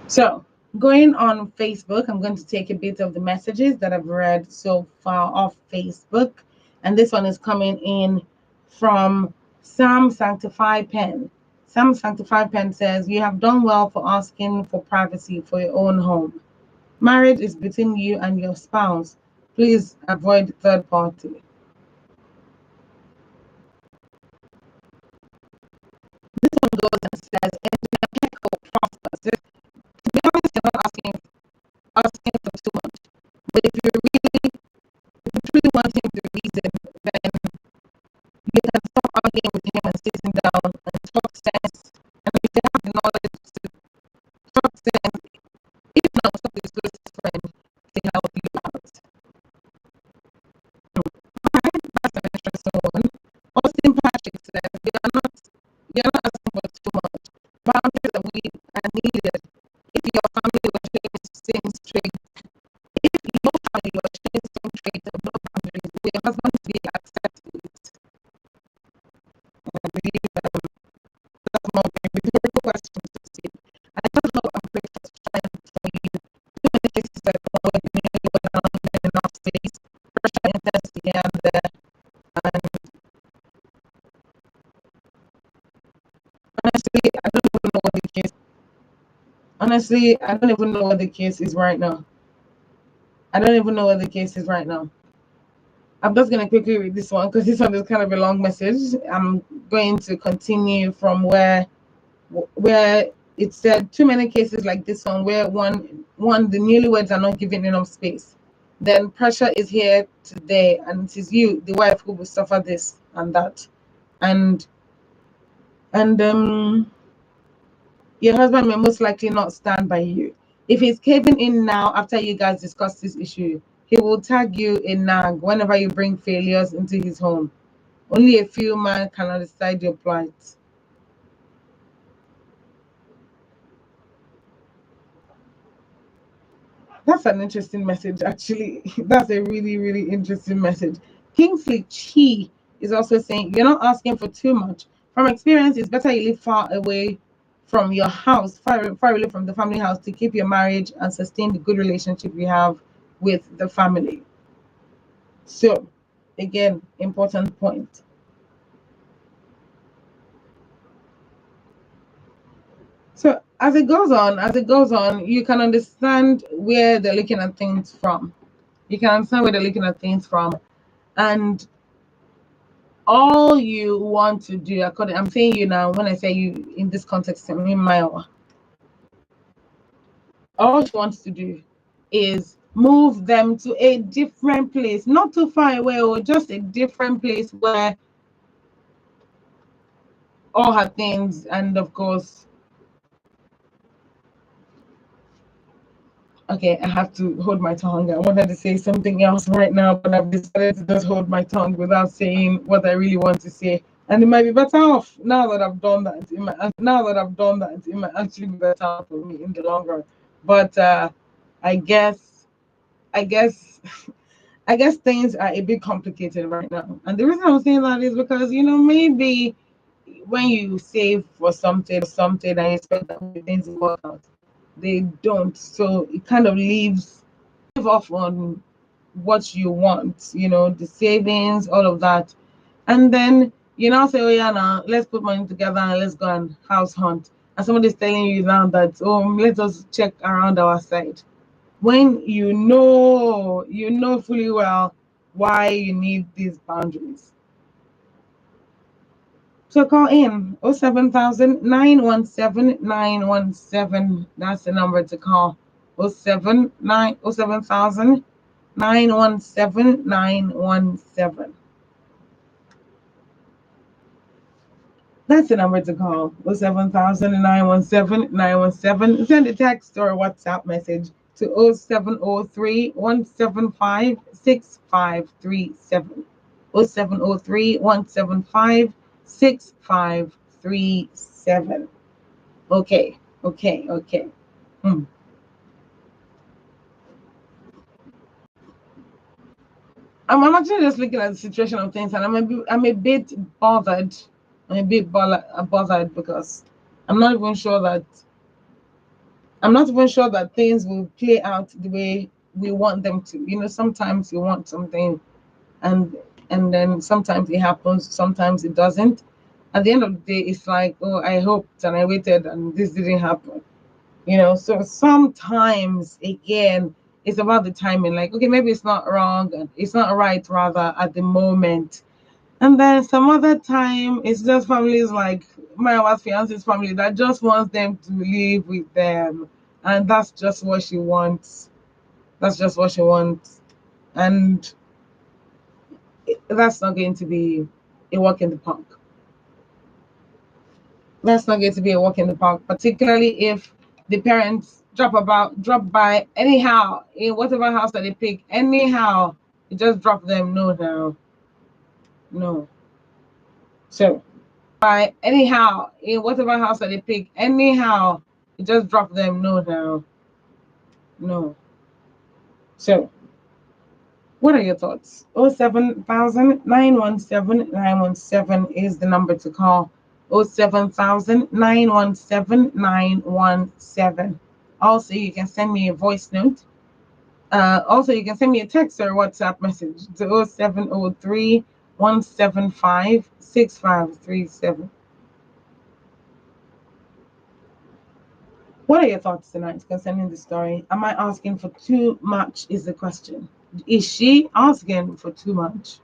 So, going on Facebook, I'm going to take a bit of the messages that I've read so far off Facebook. And this one is coming in from Sam Sanctified Pen. Sam Sanctified Pen says, "You have done well for asking for privacy for your own home. Marriage is between you and your spouse. Please avoid third party." This one goes and says, "Engineer Keko Prosper says, to be honest, you're not asking for too much. But if you truly want him to reason, then you can stop arguing with him and sitting down and talk sense. And if you have the knowledge to talk sense, if not, talk to his closest friend to help you out." Alright, that's an interesting one. Austin Patrick says, you're not asking for too much. Boundaries are needed if your family was showing same straight. If your family was showing same trait of no boundaries, will your husband be accepted? I believe that's more of a rhetorical question to see. I don't know, I'm pretty for strength for you. Too many cases that go on with me without enough space, pressure intensity here and there, and honestly, I don't even know what the case. Honestly, I don't even know what the case is right now. I'm just going to quickly read this one because this one is kind of a long message. I'm going to continue from where it said too many cases like this one where one the newlyweds are not given enough space. Then pressure is here today, and it is you, the wife, who will suffer this and that. And your husband may most likely not stand by you. If he's caving in now after you guys discuss this issue, he will tag you in nag whenever you bring failures into his home. Only a few men can understand your plight. That's an interesting message, actually. That's a really, really interesting message. Kingsley Chi is also saying, you're not asking for too much. From experience, it's better you live far away from your house, far away from the family house, to keep your marriage and sustain the good relationship you have with the family. So, again, important point. So as it goes on, you can understand where they're looking at things from. You can understand where they're looking at things from. And all you want to do, according, I'm saying you now, when I say you in this context, I mean Maiwa, all she wants to do is move them to a different place, not too far away, or just a different place where all her things, and of course, okay, I have to hold my tongue. I wanted to say something else right now, but I've decided to just hold my tongue without saying what I really want to say. And it might be better off now that I've done that. It might actually be better off for me in the long run. But I guess, I guess, I guess things are a bit complicated right now. And the reason I'm saying that is because, maybe when you save for something, and you expect that things will work out, they don't. So it kind of leave off on what you want, the savings, all of that. And then you now say, oh yeah, now let's put money together and let's go and house hunt. And somebody's telling you now that, oh, let us check around our side. When you know fully well why you need these boundaries. So call in 07000 917 917. That's the number to call. 07000 917 917. That's the number to call. 07000 917 917. Send a text or a WhatsApp message to 0703 175 6537. 0703 175 6537. Okay. I'm actually just looking at the situation of things, and I'm a bit bothered. Bothered because I'm not even sure that things will play out the way we want them to. Sometimes you want something, and then sometimes it happens, sometimes it doesn't. At the end of the day, it's like, oh, I hoped and I waited and this didn't happen. So sometimes, again, it's about the timing. Like, okay, maybe it's not wrong and it's not right rather at the moment. And then some other time, it's just families like my wife's fiance's family that just wants them to live with them. And that's just what she wants. And that's not going to be a walk in the park. Particularly if the parents drop by anyhow in whatever house that they pick. Anyhow, you just drop them. No. So by anyhow in whatever house that they pick. Anyhow, you just drop them. No. So what are your thoughts? 07000 917 917 is the number to call. 07000 917 917. Also, you can send me a voice note. Also, you can send me a text or WhatsApp message to 0703 175 6537. What are your thoughts tonight concerning the story? Am I asking for too much is the question. Is she asking for too much?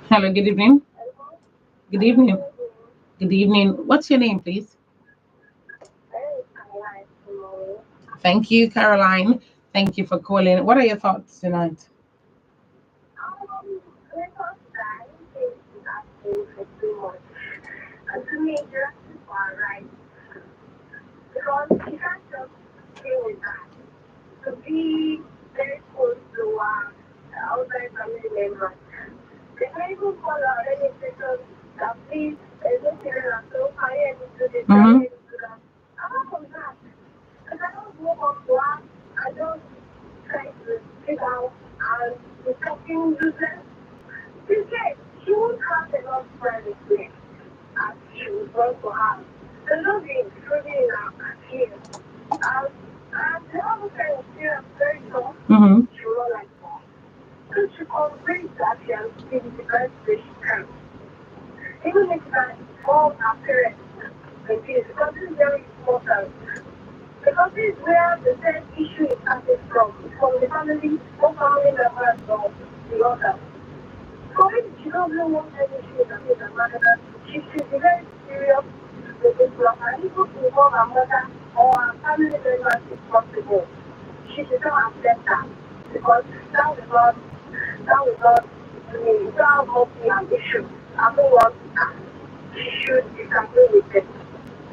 Hello, good evening. Good evening. Good evening. What's your name, please? Thank you, Caroline. Thank you for calling. What are your thoughts tonight? And to me, justice are right. Because you can't just stay with that. To be very close to outside family members. They may even call out any person that please, there's no children at home, I am to this, I am to that. Apart from that, because I don't go up to her, I don't try to figure out and be talking to them. Because she won't have enough privacy as she would want to have. The love is truly in her tears. And the other kind of fear is very tough. She won't like that. So she conveys that she has been the best way she can. Even if that all her parents and kids, because this is very important. Because this is where the same issue is starting from the family, one family members of the other. So if she doesn't want any issue that is a mother, she should be very serious with this love and even to involve her mother or her family members if possible. She should not accept that because that will not be an issue. I don't want that. She should disagree with it.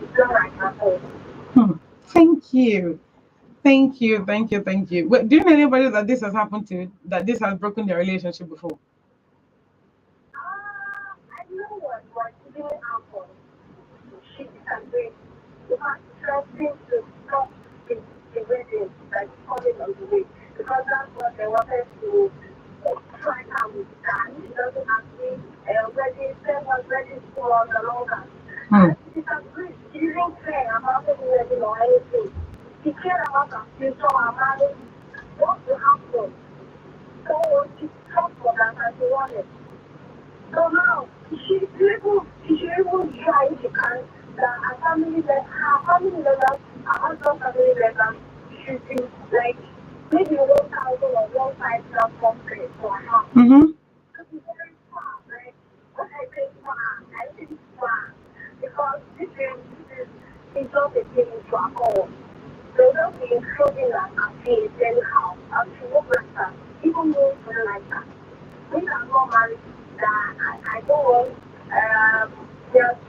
It's not right at all. Thank you. Thank you. Thank you. Thank you. Wait, do you know anybody that this has happened to, that this has broken their relationship before? I know what she didn't happen. She disagreed. Because something to stop the wedding that is coming on the way. Because that's what they wanted to try out with that. She doesn't agree. Wedding, same was wedding school on the longer. And she disagreed. She didn't care about the wedding or anything. She cared about her future, her marriage, what will happen. So she fought for that and she wanted. So now, she should even try if she can that her family members, her husband family members should be like maybe 1,000 or 1,500 something for her. Because it's very far, like what I say far, I think it's far. Because this is not a thing to alcohol. They will be including her fees anyhow, and she won't like that, even though she doesn't like that. We are not married. I don't want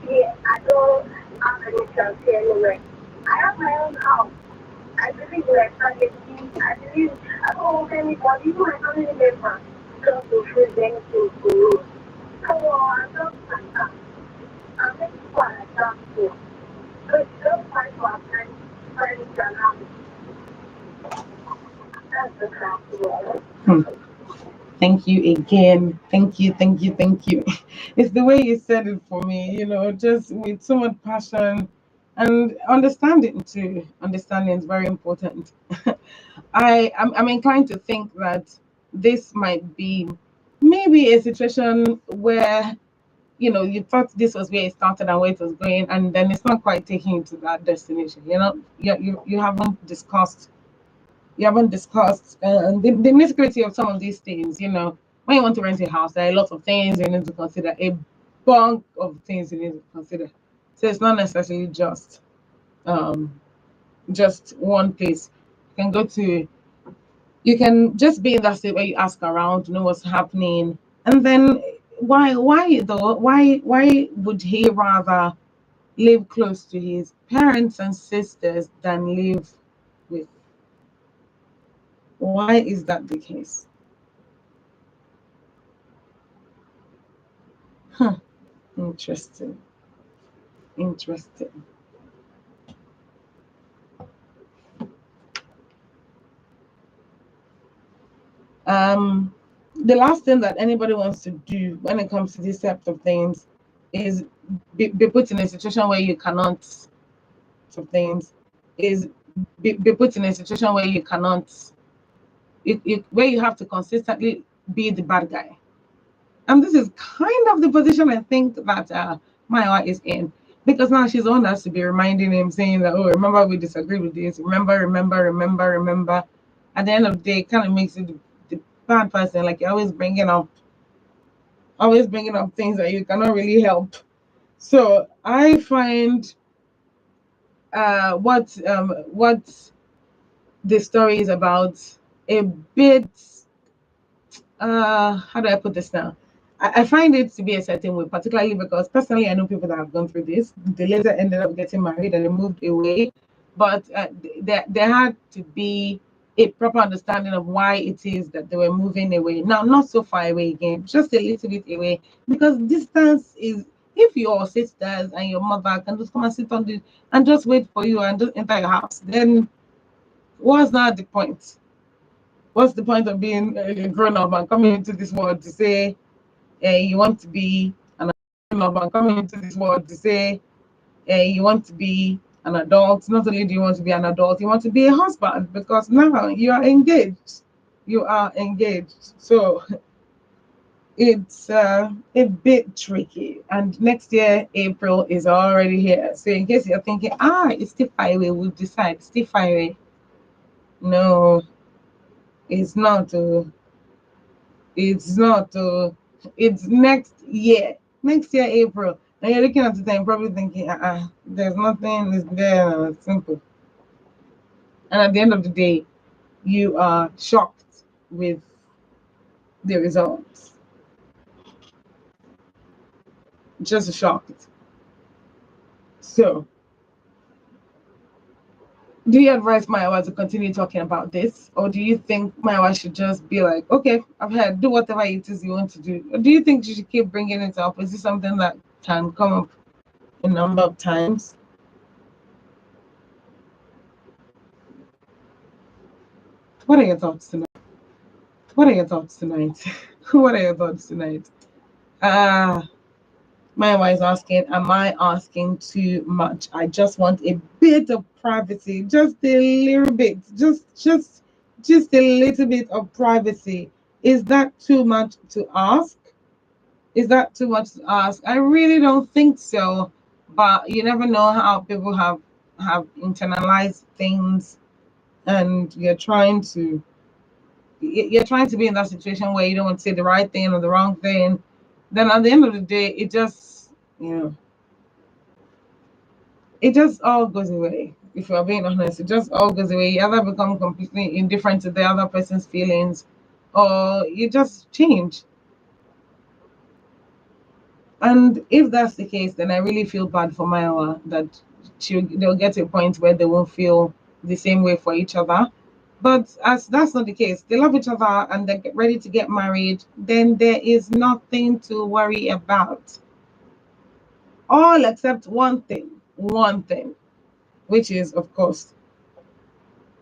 here. I don't have any chance here anywhere. I have my own house. I believe in my family. I don't want anybody, even my family members, just to feel anything to me. So I just like that. I make people like that too. So it's just fight for our friends and that's the craft. Thank you Again, thank you, thank you, thank you. It's the way you said it for me, just with so much passion and understanding too. Understanding is very important. I'm inclined to think that this might be maybe a situation where you thought this was where it started and where it was going, and then it's not quite taking you to that destination. You haven't discussed the nitty-gritty of some of these things. When you want to rent a house, there are a lot of things you need to consider, a bulk of things you need to consider. So it's not necessarily um just one place. You can just be in that state where you ask around, know what's happening, and then why though? Why would he rather live close to his parents and sisters than live with? Why is that the case? Huh. Interesting. Interesting. Um, the last thing that anybody wants to do when it comes to these types of things is be put in a situation where you cannot of things is be put in a situation where you cannot where you have to consistently be the bad guy. And this is kind of the position I think that Maya is in. Because now she's the one that has to be reminding him, saying that, oh, remember we disagreed with this. Remember. At the end of the day, it kind of makes you the bad person. Like you're always bringing up things that you cannot really help. So I find what the story is about a bit how do I put this now? I find it to be a certain way, particularly because personally I know people that have gone through this. They later ended up getting married and they moved away, but there had to be a proper understanding of why it is that they were moving away. Now, not so far away again, just a little bit away, because distance is. If your sisters and your mother can just come and sit on the and just wait for you and just enter your house, then what's not the point? What's the point of being a grown up and coming into this world to say you want to be an grown up and coming into this world to say you want to be an adult? Not only do you want to be an adult, you want to be a husband because now you are engaged. You are engaged. So it's a bit tricky. And next year, April is already here. So in case you're thinking, it's still 5 away, we'll decide. Still 5 away. No, it's not. It's not. It's next year. Next year, April. And you're looking at the time, probably thinking, there's nothing. It's there. It's simple. And at the end of the day, you are shocked with the results. Just shocked. So, do you advise Maiwa to continue talking about this? Or do you think Maiwa should just be like, okay, I've heard, do whatever it is you want to do? Or do you think she should keep bringing it up? Is this something that can come up a number of times? What are your thoughts tonight? What are your thoughts tonight? What are your thoughts tonight? My wife is asking, am I asking too much? I just want a bit of privacy, just a little bit, just a little bit of privacy. Is that too much to ask? Is that too much to ask? I really don't think so. But you never know how people have internalized things, and you're trying to be in that situation where you don't want to say the right thing or the wrong thing. Then at the end of the day, it just it just all goes away. If we're being honest, it just all goes away. You either become completely indifferent to the other person's feelings, or you just change. And if that's the case, then I really feel bad for Maya that they'll get to a point where they won't feel the same way for each other. But as that's not the case, they love each other and they're ready to get married, then there is nothing to worry about. All except one thing, which is, of course,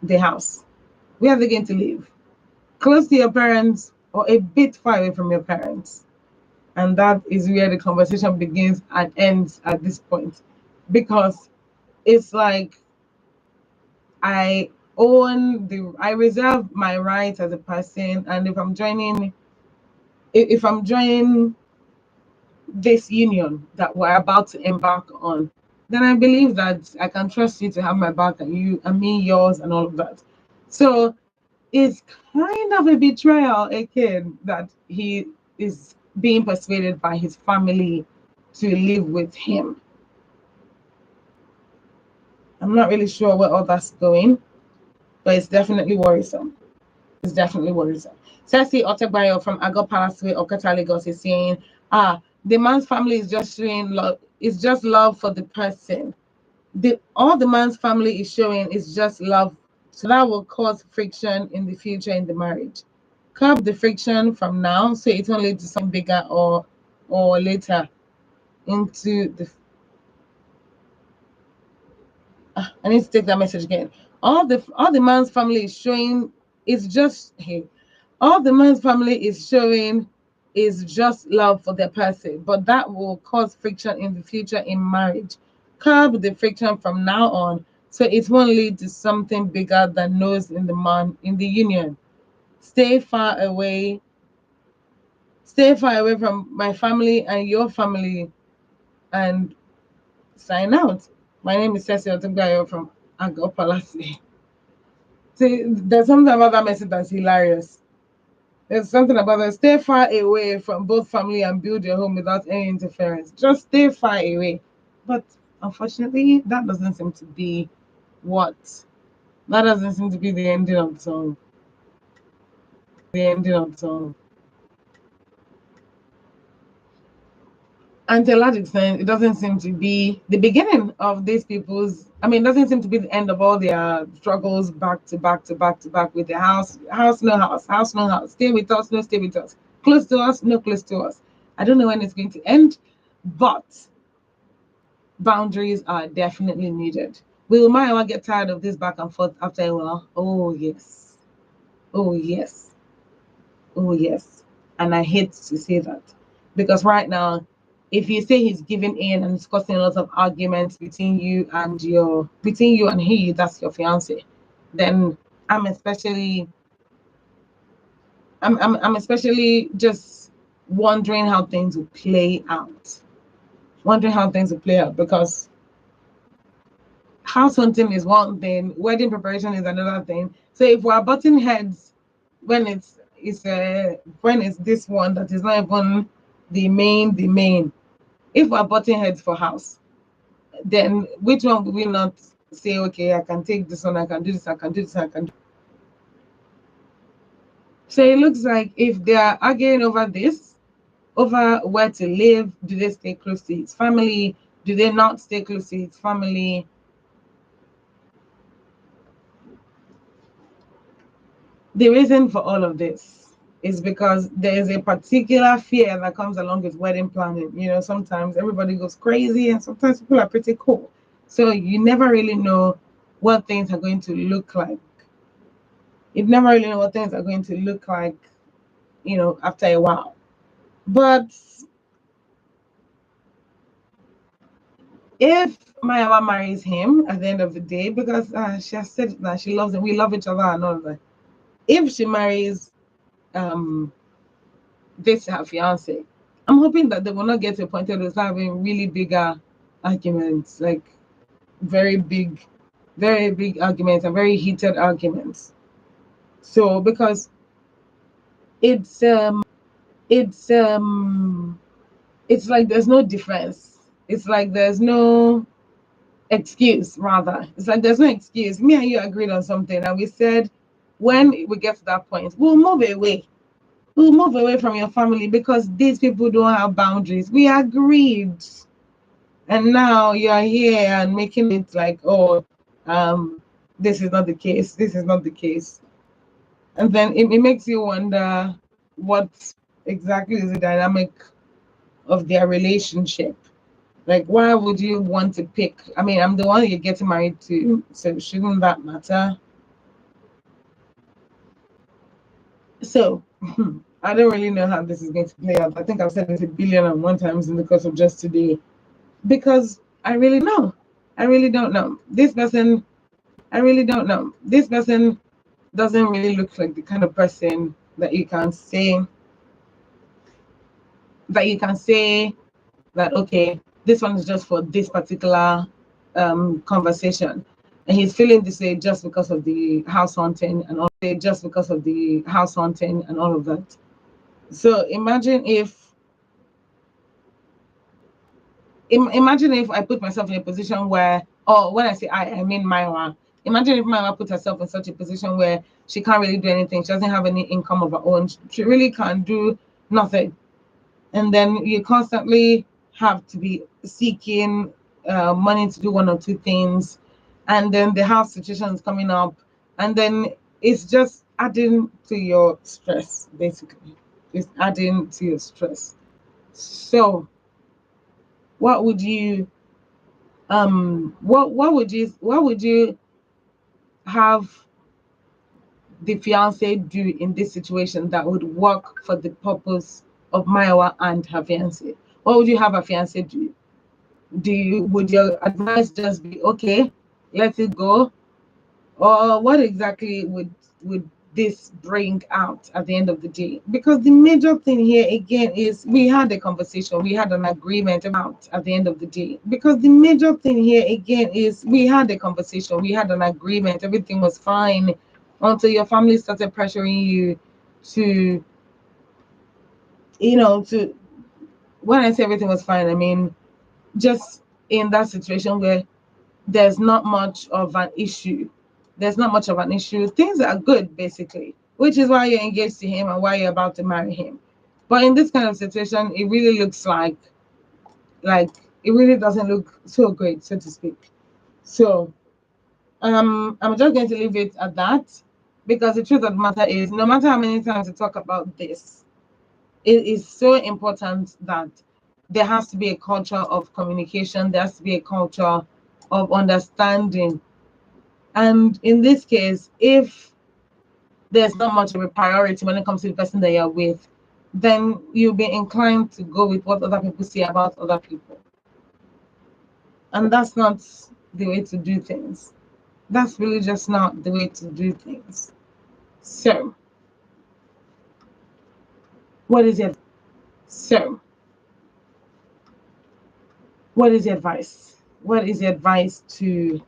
the house. Where are they going to live? Close to your parents or a bit far away from your parents. And that is where the conversation begins and ends at this point. Because it's like I I reserve my rights as a person, and if I'm joining this union that we're about to embark on, then I believe that I can trust you to have my back and you and me yours and all of that. So it's kind of a betrayal, a kid that he is being persuaded by his family to live with him. I'm not really sure where all that's going, but it's definitely worrisome. It's definitely worrisome. Ceci Otegbayo from Agor Palaswe, Okata, Lagos is saying, the man's family is just showing love, it's just love for the person. All the man's family is showing is just love. So that will cause friction in the future in the marriage. Curb the friction from now so it won't lead to something bigger or later into the I need to take that message again. All the man's family is showing is just hey, all the man's family is showing is just love for their person, but that will cause friction in the future in marriage. Curb the friction from now on so it won't lead to something bigger than knows in the man in the union. Stay far away. Stay far away from my family and your family and sign out. My name is Ceci Otungayo from Agor Palace. See, there's something about that message that's hilarious. There's something about that. Stay far away from both family and build your home without any interference. Just stay far away. But unfortunately, that doesn't seem to be what. That doesn't seem to be the ending of the song. The ending of the song. And to a large extent, it doesn't seem to be the beginning of these people's. I mean, it doesn't seem to be the end of all their struggles back to back to back to back with their house, no house, house, no house, stay with us, no stay with us, close to us, no close to us. I don't know when it's going to end, but boundaries are definitely needed. Will Maya get tired of this back and forth after a while? Oh, yes. Oh, yes. Oh, yes. And I hate to say that because right now, if you say he's giving in and it's causing a lot of arguments between you and he, that's your fiance, then I'm especially I'm especially just wondering how things will play out. Wondering how things will play out because house hunting is one thing, wedding preparation is another thing. So if we're butting heads when when it's this one that is not even the main. If we're butting heads for house, then which one will we not say, okay, I can take this one, I can do this, I can do this, I can do. So it looks like if they are arguing over this, over where to live, do they stay close to his family? Do they not stay close to his family? The reason for all of this is because there is a particular fear that comes along with wedding planning. You know, sometimes everybody goes crazy and sometimes people are pretty cool. So you never really know what things are going to look like. You never really know what things are going to look like, after a while. But if Mayawa marries him at the end of the day, because she has said that she loves him, we love each other and all of that. If she marries this her fiance, I'm hoping that they will not get to a point where they're having really bigger arguments, like very big, very big arguments and very heated arguments. So because it's it's um it's like there's no difference. It's like there's no excuse, rather. It's like there's no excuse. Me and you agreed on something and we said when we get to that point, we'll move away. We'll move away from your family because these people don't have boundaries. We agreed. And now you're here and making it like, oh, this is not the case. This is not the case. And then it makes you wonder what exactly is the dynamic of their relationship. Like, why would you want to pick? I mean, I'm the one you're getting married to, so shouldn't that matter? So I don't really know how this is going to play out. I think I've said it 1,000,000,001 times in the course of just today, because I really know. I really don't know. This person, I really don't know. This person doesn't really look like the kind of person that you can say that okay, this one is just for this particular conversation, and he's feeling this way just because of the house haunting and all just because of the house haunting and all of that. So imagine if I put myself in a position where, or when I say I mean Myra. Imagine if Myra put herself in such a position where she can't really do anything. She doesn't have any income of her own. She really can't do nothing. And then you constantly have to be seeking money to do one or two things. And then the house situation is coming up. And then it's just adding to your stress, basically. It's adding to your stress. So what would you what would you have the fiance do in this situation that would work for the purpose of Maiwa and her fiance? What would you have a fiance do? Would your advice just be okay, let it go? Or what exactly would this bring out at the end of the day? Because the major thing here again is we had a conversation, we had an agreement about at the end of the day. Because the major thing here again is we had a conversation, we had an agreement, everything was fine until your family started pressuring you to, to, when I say everything was fine, I mean just in that situation where there's not much of an issue. Things are good, basically, which is why you're engaged to him and why you're about to marry him. But in this kind of situation, it really looks like it really doesn't look so great, so to speak. So I'm just going to leave it at that, because the truth of the matter is, no matter how many times we talk about this, it is so important that there has to be a culture of communication. There has to be a culture of understanding. And in this case, if there's not much of a priority when it comes to the person that you're with, then you'll be inclined to go with what other people say about other people. And that's not the way to do things. That's really just not the way to do things. So, what is it? So, what is the advice? What is the advice to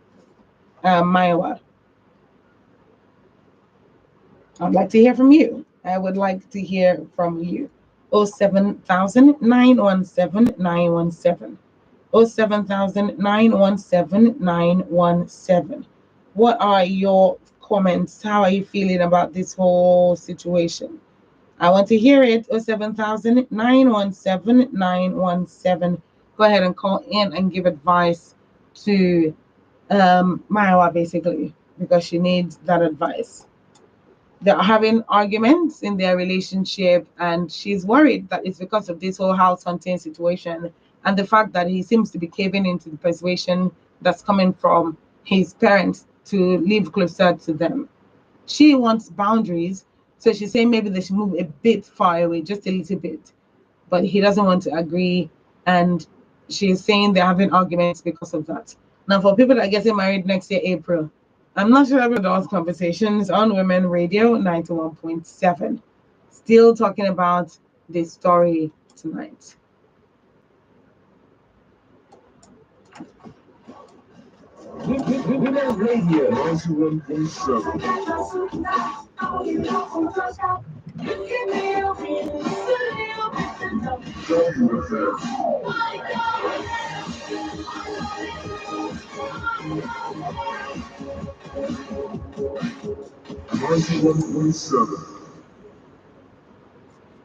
Maiwa? I'd like to hear from you. I would like to hear from you. 07000 917 917. 07000 917 917. What are your comments? How are you feeling about this whole situation? I want to hear it. 07000 917 917. Go ahead and call in and give advice to Maiwa, basically, because she needs that advice. They're having arguments in their relationship, and she's worried that it's because of this whole house hunting situation and the fact that he seems to be caving into the persuasion that's coming from his parents to live closer to them. She wants boundaries, so she's saying maybe they should move a bit far away, just a little bit, but he doesn't want to agree, and she's saying they're having arguments because of that. Now, for people that are getting married next year, April, I'm not sure about those conversations on Women Radio 91.7. Still talking about this story tonight. Women Radio 91.7.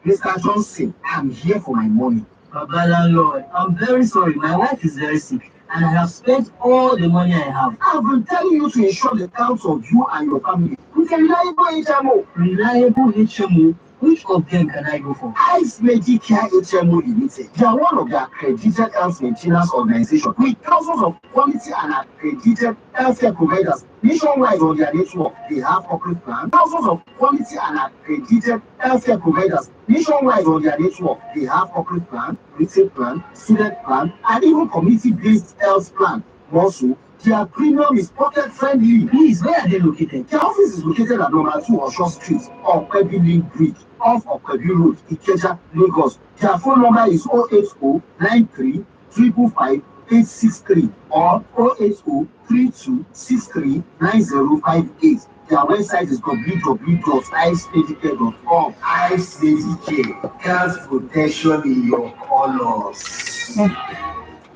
Mr. Johnson, I'm here for my money. Baba landlord, I'm very sorry. My wife is very sick, and I have spent all the money I have. I've been telling you to ensure the health of you and your family with a reliable HMO. Reliable HMO? Which of them can I go for? Ice Medicare HMO Limited. They are one of the accredited health maintenance organizations with thousands of quality and accredited healthcare providers nationwide on their network. They have corporate plans, thousands of quality and accredited healthcare providers nationwide on their network. They have corporate plan, retail plan, student plan, and even community-based health plan. Also, their premium is pocket friendly. Please, where are they located? Their office is located at number 2 Osho Street, Okwebi Link Bridge, off Okwebi Road, Ikeja, Lagos. Their phone number is 080 93 555 863 or 080 32 63 9058. Their website is www.icemedicare.com. Ice Medicare, health protection in your colors.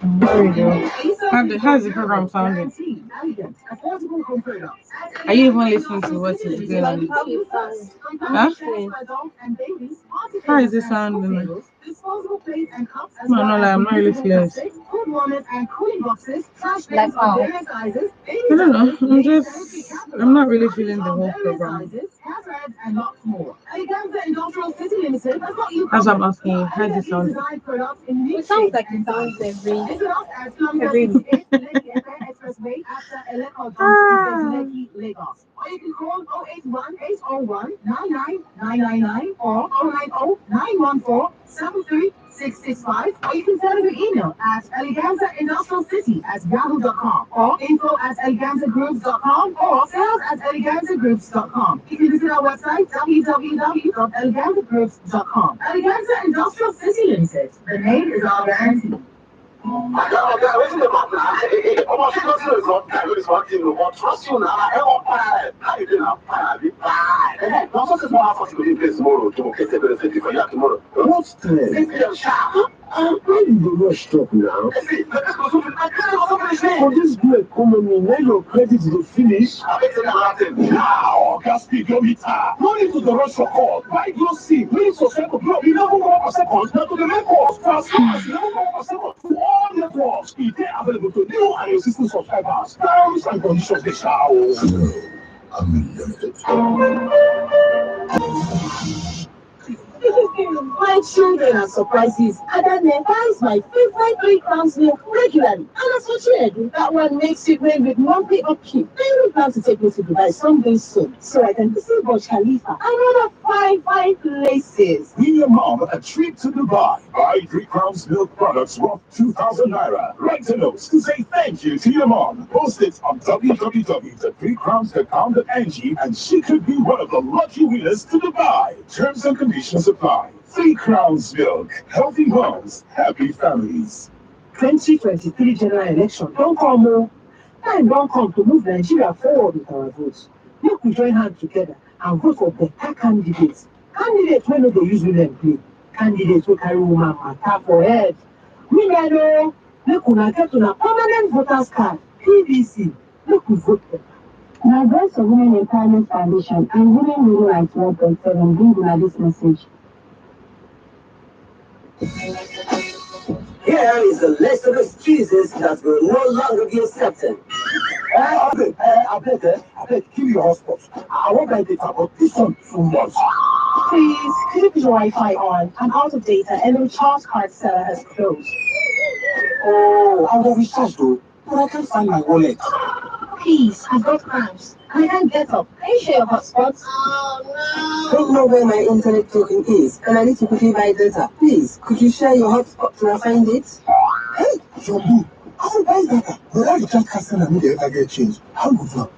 There we go. How's the program sounding? Are you even listening to what is going on? Huh? How is it sounding? No, I'm not really feeling it. Like how? I don't know. I'm not really feeling the whole program. That's what I'm asking you. How does it sound? It sounds like it sounds every Or you can call 081 801 99999 or 090 914 73665. Or you can send an email at eleganzaindustrialcity@yahoo.com or info@eleganzagroups.com or sales@eleganzagroups.com. You can visit our website www.eleganzagroups.com. Eleganza Industrial City Limited. The name is our guarantee. What's in the map now? Almost not this one thing, but trust you now. How you doing now? Also, this one has to be in place tomorrow to get the benefit for you tomorrow. What's the 6 p.m. sharp. why you do not stop now? See, let's go to the For this good economy, when your credit will finish, now, gas speed your meter. No need to rush your call. Buy Glow SIM. We need to subscribe to Glow 11 seconds. Now to the main course. Fast 11 seconds to all networks. It is available to new and existing subscribers. Terms and conditions they shall. Unlimited. my children are surprises. Adane buys my favorite 3 crowns milk regularly. And as for Chinedu, that one makes it rain with monthly upkeep. I really plan to take me to Dubai someday soon, so I can visit Burj Khalifa and other fine places. Give your mom a trip to Dubai. Buy 3 crowns milk products worth 2,000 naira. Write a note to say thank you to your mom. Post it on www.3crowns.com.ng and she could be one of the lucky winners to Dubai. Terms and conditions apply. 3 crowns milk. Healthy homes, happy families. 2023 general election don't come more. Time don't come to move Nigeria forward with our votes. Make we join hands together and vote for better candidates. Candidates wey no go use women play. Candidates wey carry woman matter for head. Women o, make una get una permanent voters card. PVC, make we vote better. My Voice of Women Empowerment Foundation and Women Rural Rights 1.7 bring una this message. Here is the list of excuses that will no longer be accepted. I beg, give me your hotspot. I want my data, but this one too much. Please, could you put your Wi-Fi on? I'm out of data and the recharge card seller has closed. Oh, I will recharge though, but I can't find my wallet. Please, I've got cramps. I can't get up. Can you share your hotspots? Oh no! Don't know where my internet token is, and I need to quickly buy data. Please, could you share your hotspot till I find it? Hey, Jumbo, how buy data? But I just can't send a media if I get changed. How good luck?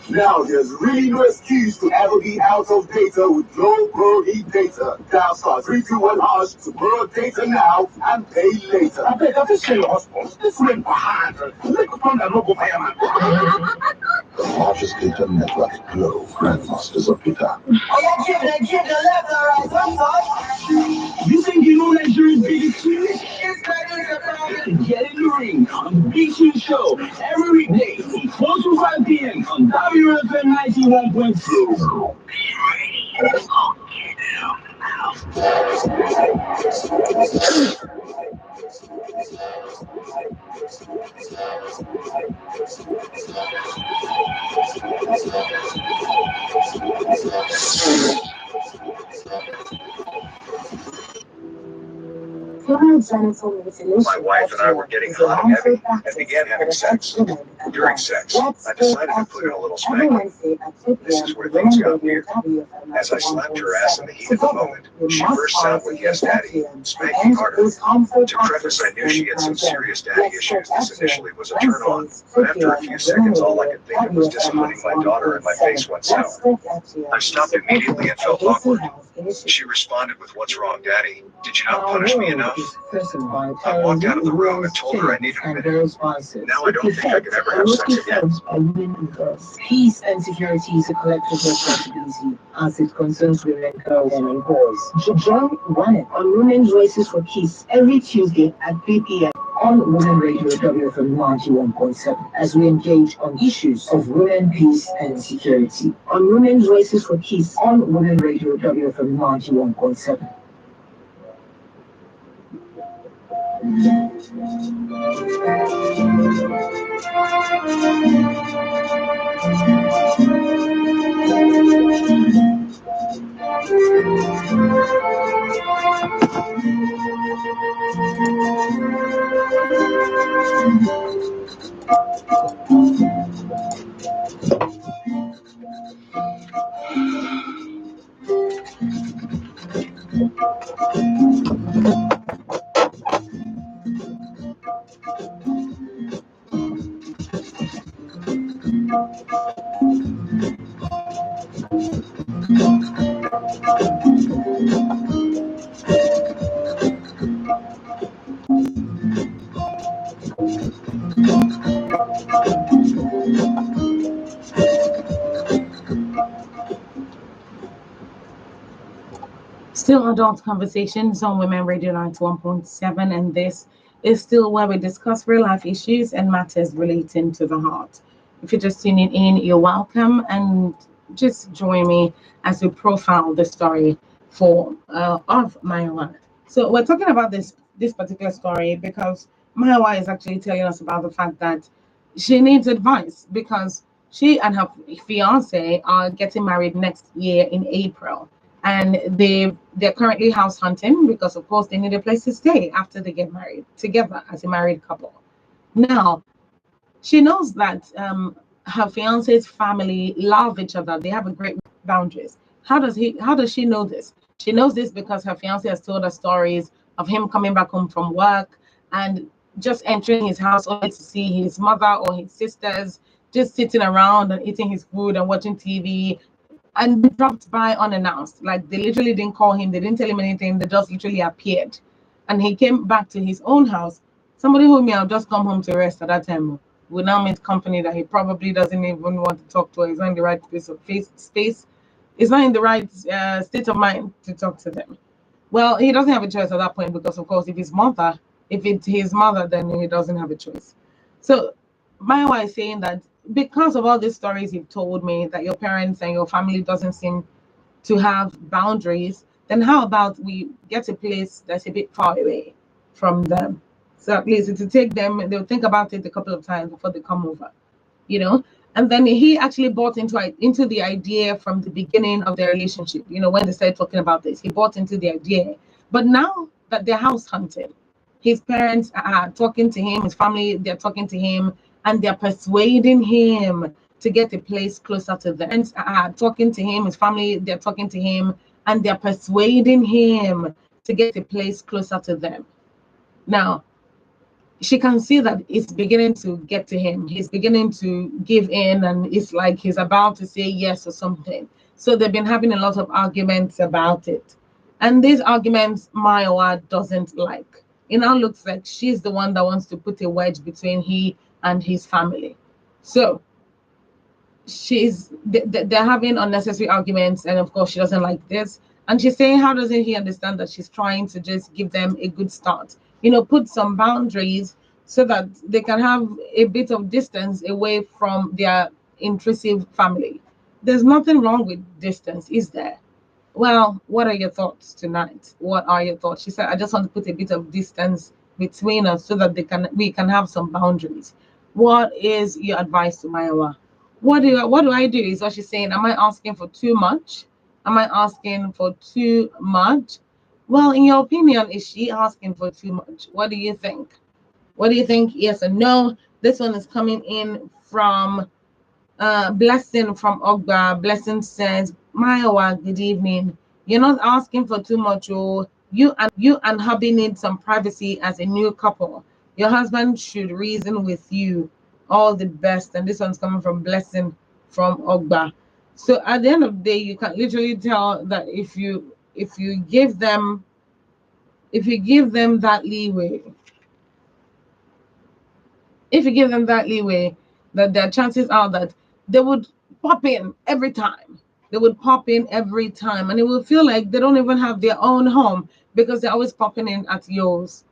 Now there's really no excuse to ever be out of data with Glow Pro Data. Dial *321# to borrow data now and pay later. I beg, I'll just share your hotspot. This went behind. Look upon that logo fireman. The largest data network, Glow, grandmasters of data. Oh yeah, give the left or right, one touch. You think you know Nigeria's biggest cheese? It's better to Get in the ring on the Big Show Show every weekday from 4 to 5 p.m. on WFM 91.2. My wife and I were getting hot and heavy and began having sex. During sex, I decided to put in a little spanking. This is where things got weird. As I slapped her ass in the heat of the moment, she bursts out with "Yes, Daddy," spanking harder. To preface, I knew she had some serious daddy issues. This initially was a turn on, but after a few seconds, all I could think of was disciplining my daughter, and my face went sour. I stopped immediately and felt awkward. She responded with, "What's wrong, Daddy? Did you not punish me enough?" I walked out of the room and told her I needed a minute. Now I don't think I could ever have sex again. Peace and security is a collective responsibility as it concerns women, girls, and boys. Join One on Women's Voices for Peace every Tuesday at 3 p.m. on Women Radio WFM 91.7 as we engage on issues of women, peace, and security. On Women's Voices for Peace on Women Radio WFM 91.7. Still adult conversations on Women Radio 91.7, and this is still where we discuss real life issues and matters relating to the heart. If you're just tuning in, you're welcome, and just join me as we profile the story of Maiwa. So we're talking about this particular story because Maiwa is actually telling us about the fact that she needs advice because she and her fiance are getting married next year in April. And they're currently house hunting because, of course, they need a place to stay after they get married together as a married couple. Now, she knows that her fiance's family love each other. They have a great boundaries. How does she know this? She knows this because her fiance has told her stories of him coming back home from work and just entering his house only to see his mother or his sisters just sitting around and eating his food and watching TV. And they dropped by unannounced. Like, they literally didn't call him. They didn't tell him anything. They just literally appeared. And he came back to his own house. Somebody who may have just come home to rest at that time will now meet company that he probably doesn't even want to talk to. He's not in the right space. He's not in the right state of mind to talk to them. Well, he doesn't have a choice at that point because, of course, if it's his mother, then he doesn't have a choice. So Maiwa is saying that because of all these stories you've told me that your parents and your family doesn't seem to have boundaries, then how about we get a place that's a bit far away from them? So at least to take them, they'll think about it a couple of times before they come over, And then he actually bought into the idea from the beginning of their relationship. When they started talking about this, he bought into the idea. But now that they're house hunting, his parents are talking to him, his family, they're talking to him, and they're persuading him to get a place closer to them. And talking to him, his family, they're talking to him, and they're persuading him to get a place closer to them. Now, she can see that it's beginning to get to him. He's beginning to give in, and it's like he's about to say yes or something. So they've been having a lot of arguments about it. And these arguments, Maiwa doesn't like. It now looks like she's the one that wants to put a wedge between he and his family. So they're having unnecessary arguments, and of course she doesn't like this. And she's saying, how doesn't he understand that she's trying to just give them a good start? Put some boundaries so that they can have a bit of distance away from their intrusive family. There's nothing wrong with distance, is there? Well, what are your thoughts tonight? What are your thoughts? She said, I just want to put a bit of distance between us so that we can have some boundaries. What is your advice to Maiwa? What do I do? Is what she's saying. Am I asking for too much? Am I asking for too much? Well, in your opinion, is she asking for too much? What do you think? What do you think? Yes or no? This one is coming in from Blessing from Ogba. Blessing says, Mayowa, good evening. You're not asking for too much, oh. You and hubby need some privacy as a new couple. Your husband should reason with you. All the best. And this one's coming from Blessing from Ogba. So at the end of the day, you can literally tell that if you give them that leeway, that their chances are that they would pop in every time. They would pop in every time, and it will feel like they don't even have their own home because they're always popping in at yours.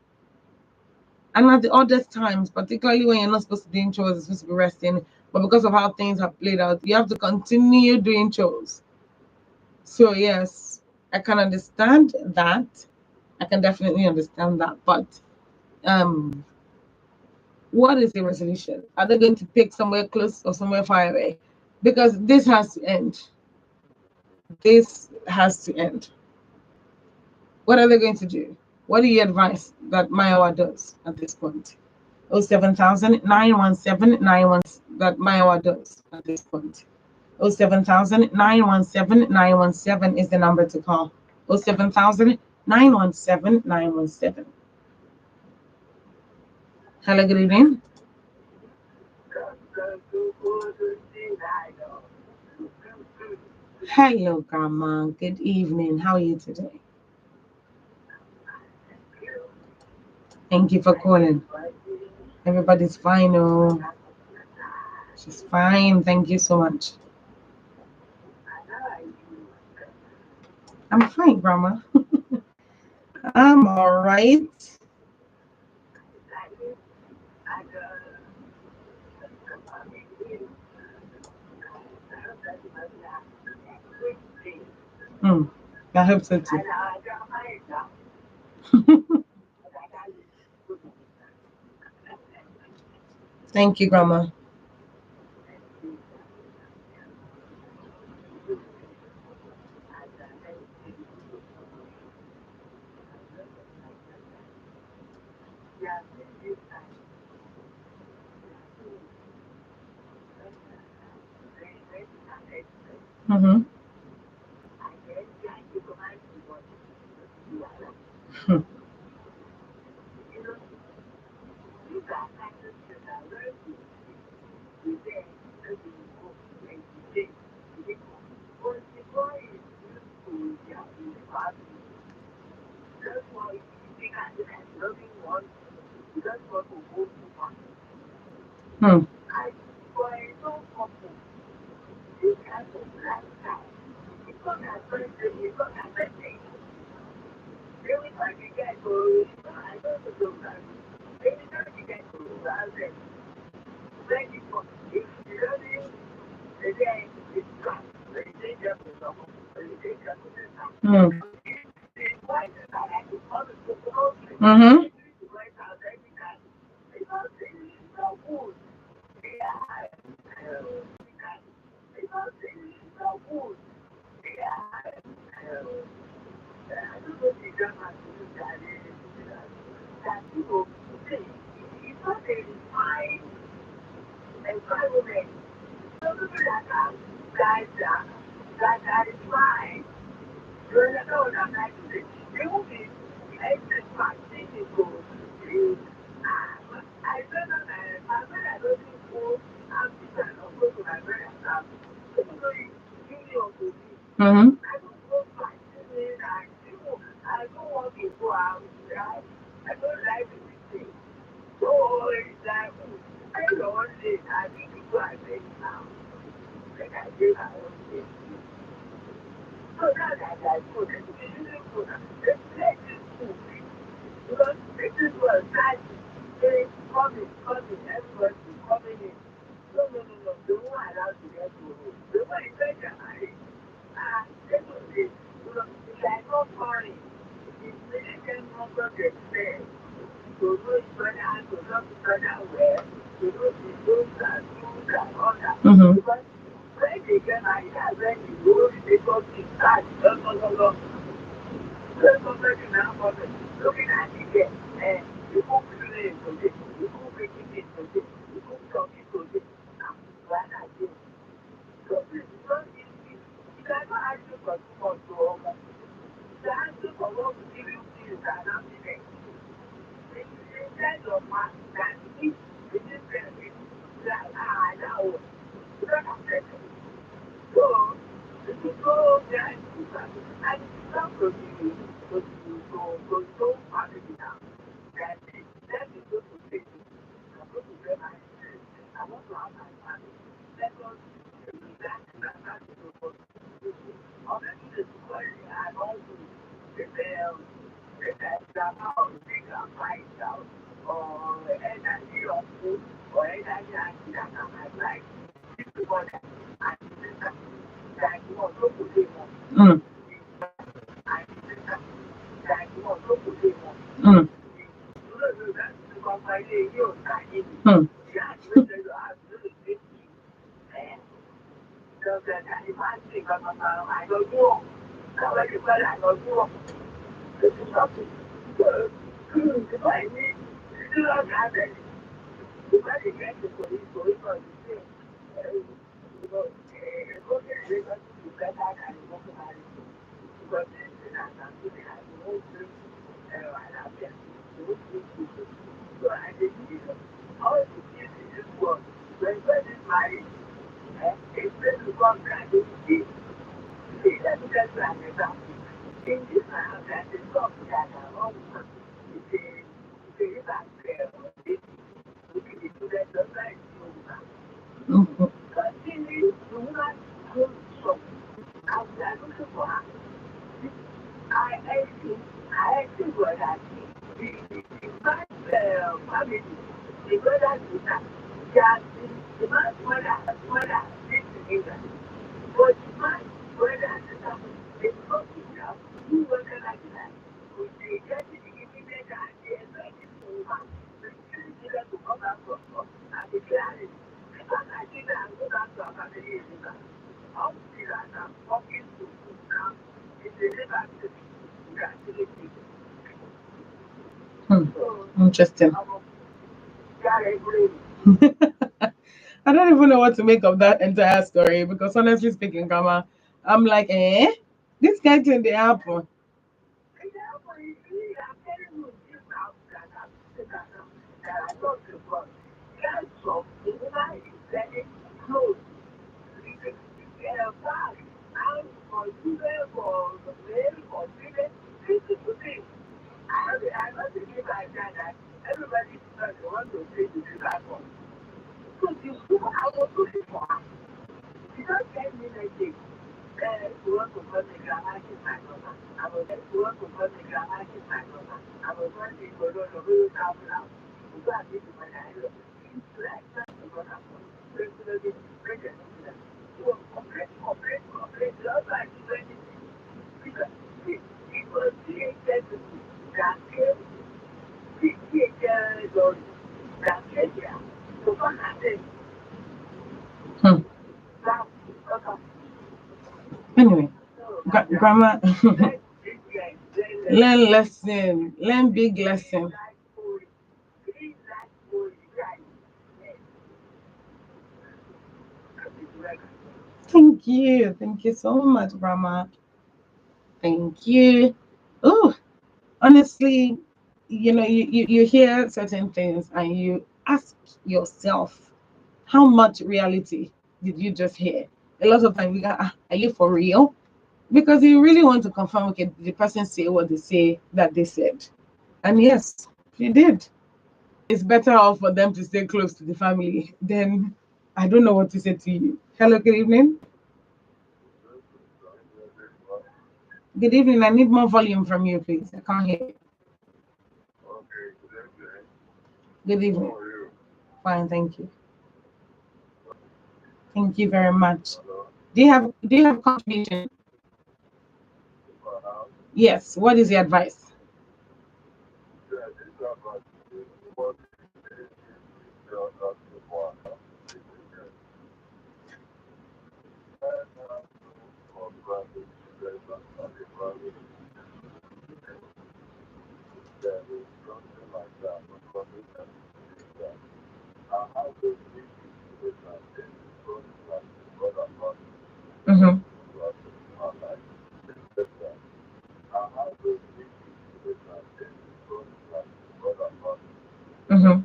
And at the oddest times, particularly when you're not supposed to be doing chores, you're supposed to be resting, but because of how things have played out, you have to continue doing chores. So yes, I can understand that. I can definitely understand that. But what is the resolution? Are they going to pick somewhere close or somewhere far away? Because this has to end. This has to end. What are they going to do? What do you advise that Mayowa does at this point? 07000 917 that Mayowa does at this point. 07000 917 917 is the number to call. 07000 917 917. Hello, good evening. Hello, Grandma. Good evening. How are you today? Thank you for calling. Everybody's fine. Oh, she's fine. Thank you so much. I'm fine, Grandma. I'm all right. I hope so too. Thank you, Grandma. Mm-hmm. Mm-hmm. Mm-hmm. Mm-hmm. Mm. Mm. Mm. Mhm. Hmm. Interesting. I don't even know what to make of that entire story because honestly speaking, Kama, I'm like, this guy turned the apple. Hmm. Anyway, grandma, learn lesson, learn big lesson. Thank you so much, grandma. Thank you. Oh, honestly, you hear certain things and you ask yourself, how much reality did you just hear? A lot of times we go, are you for real? Because you really want to confirm, okay, did the person say what they say that they said? And yes, she did. It's better off for them to stay close to the family. Then I don't know what to say to you. Hello, good evening. Good evening. I need more volume from you, please. I can't hear you. Good evening. Fine, thank you. Thank you very much. Do you have contribution? Yes. What is your advice? Mm-hmm. Mm-hmm.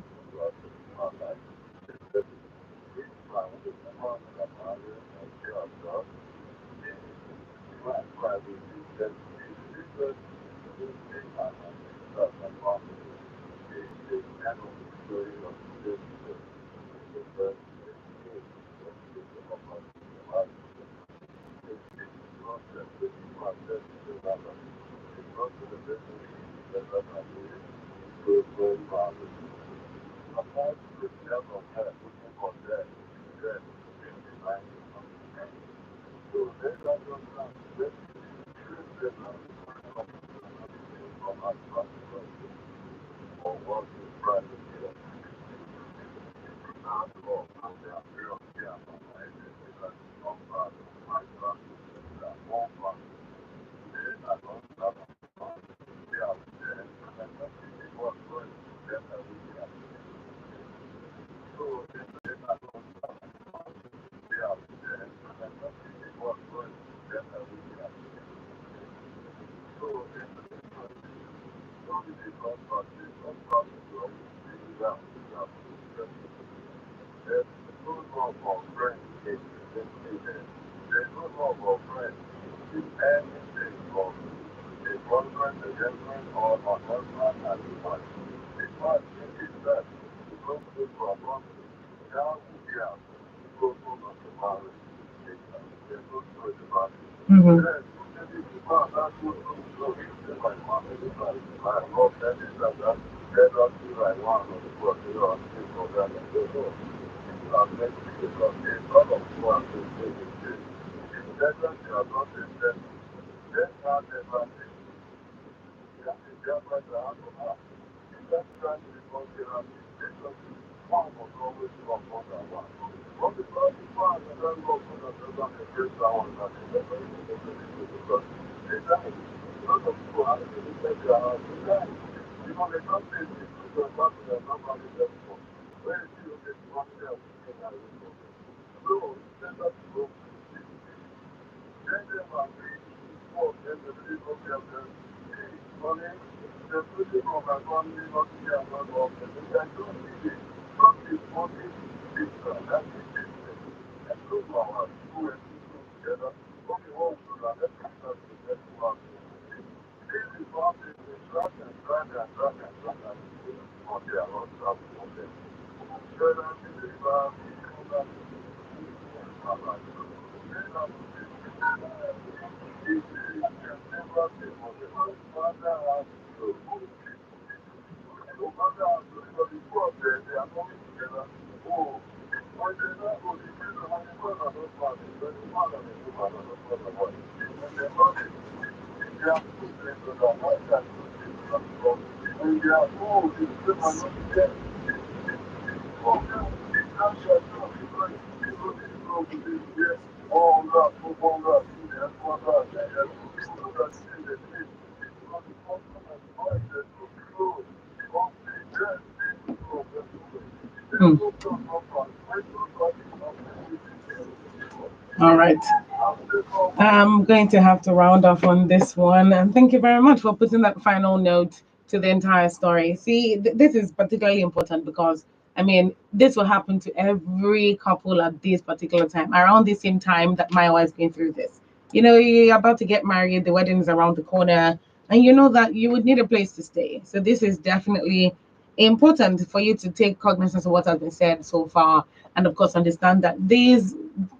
All right. I'm going to have to round off on this one. And thank you very much for putting that final note to the entire story. See, this is particularly important because, I mean, this will happen to every couple at this particular time, around the same time that my wife is going through this. You know, you're about to get married, the wedding is around the corner, and you know that you would need a place to stay. So this is definitely important for you to take cognizance of what has been said so far, and of course understand that these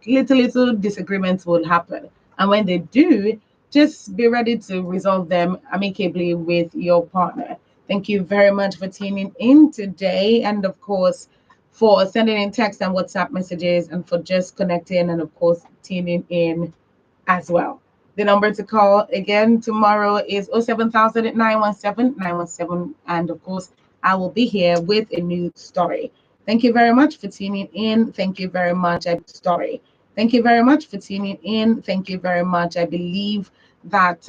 little disagreements will happen, and when they do, just be ready to resolve them amicably with your partner. Thank you very much for tuning in today, and of course for sending in text and WhatsApp messages, and for just connecting, and of course tuning in as well. The number to call again tomorrow is 07000 917 and of course I will be here with a new story. Thank you very much for tuning in. Thank you very much. Story. Thank you very much for tuning in. Thank you very much. I believe that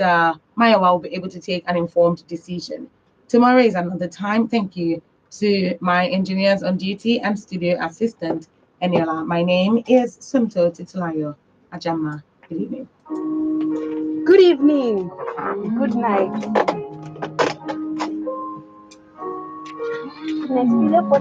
Maya will be able to take an informed decision. Tomorrow is another time. Thank you to my engineers on duty and studio assistant, Eniola. My name is Sumto Titulayo Ajama. Good evening. Good evening. Good night. Next video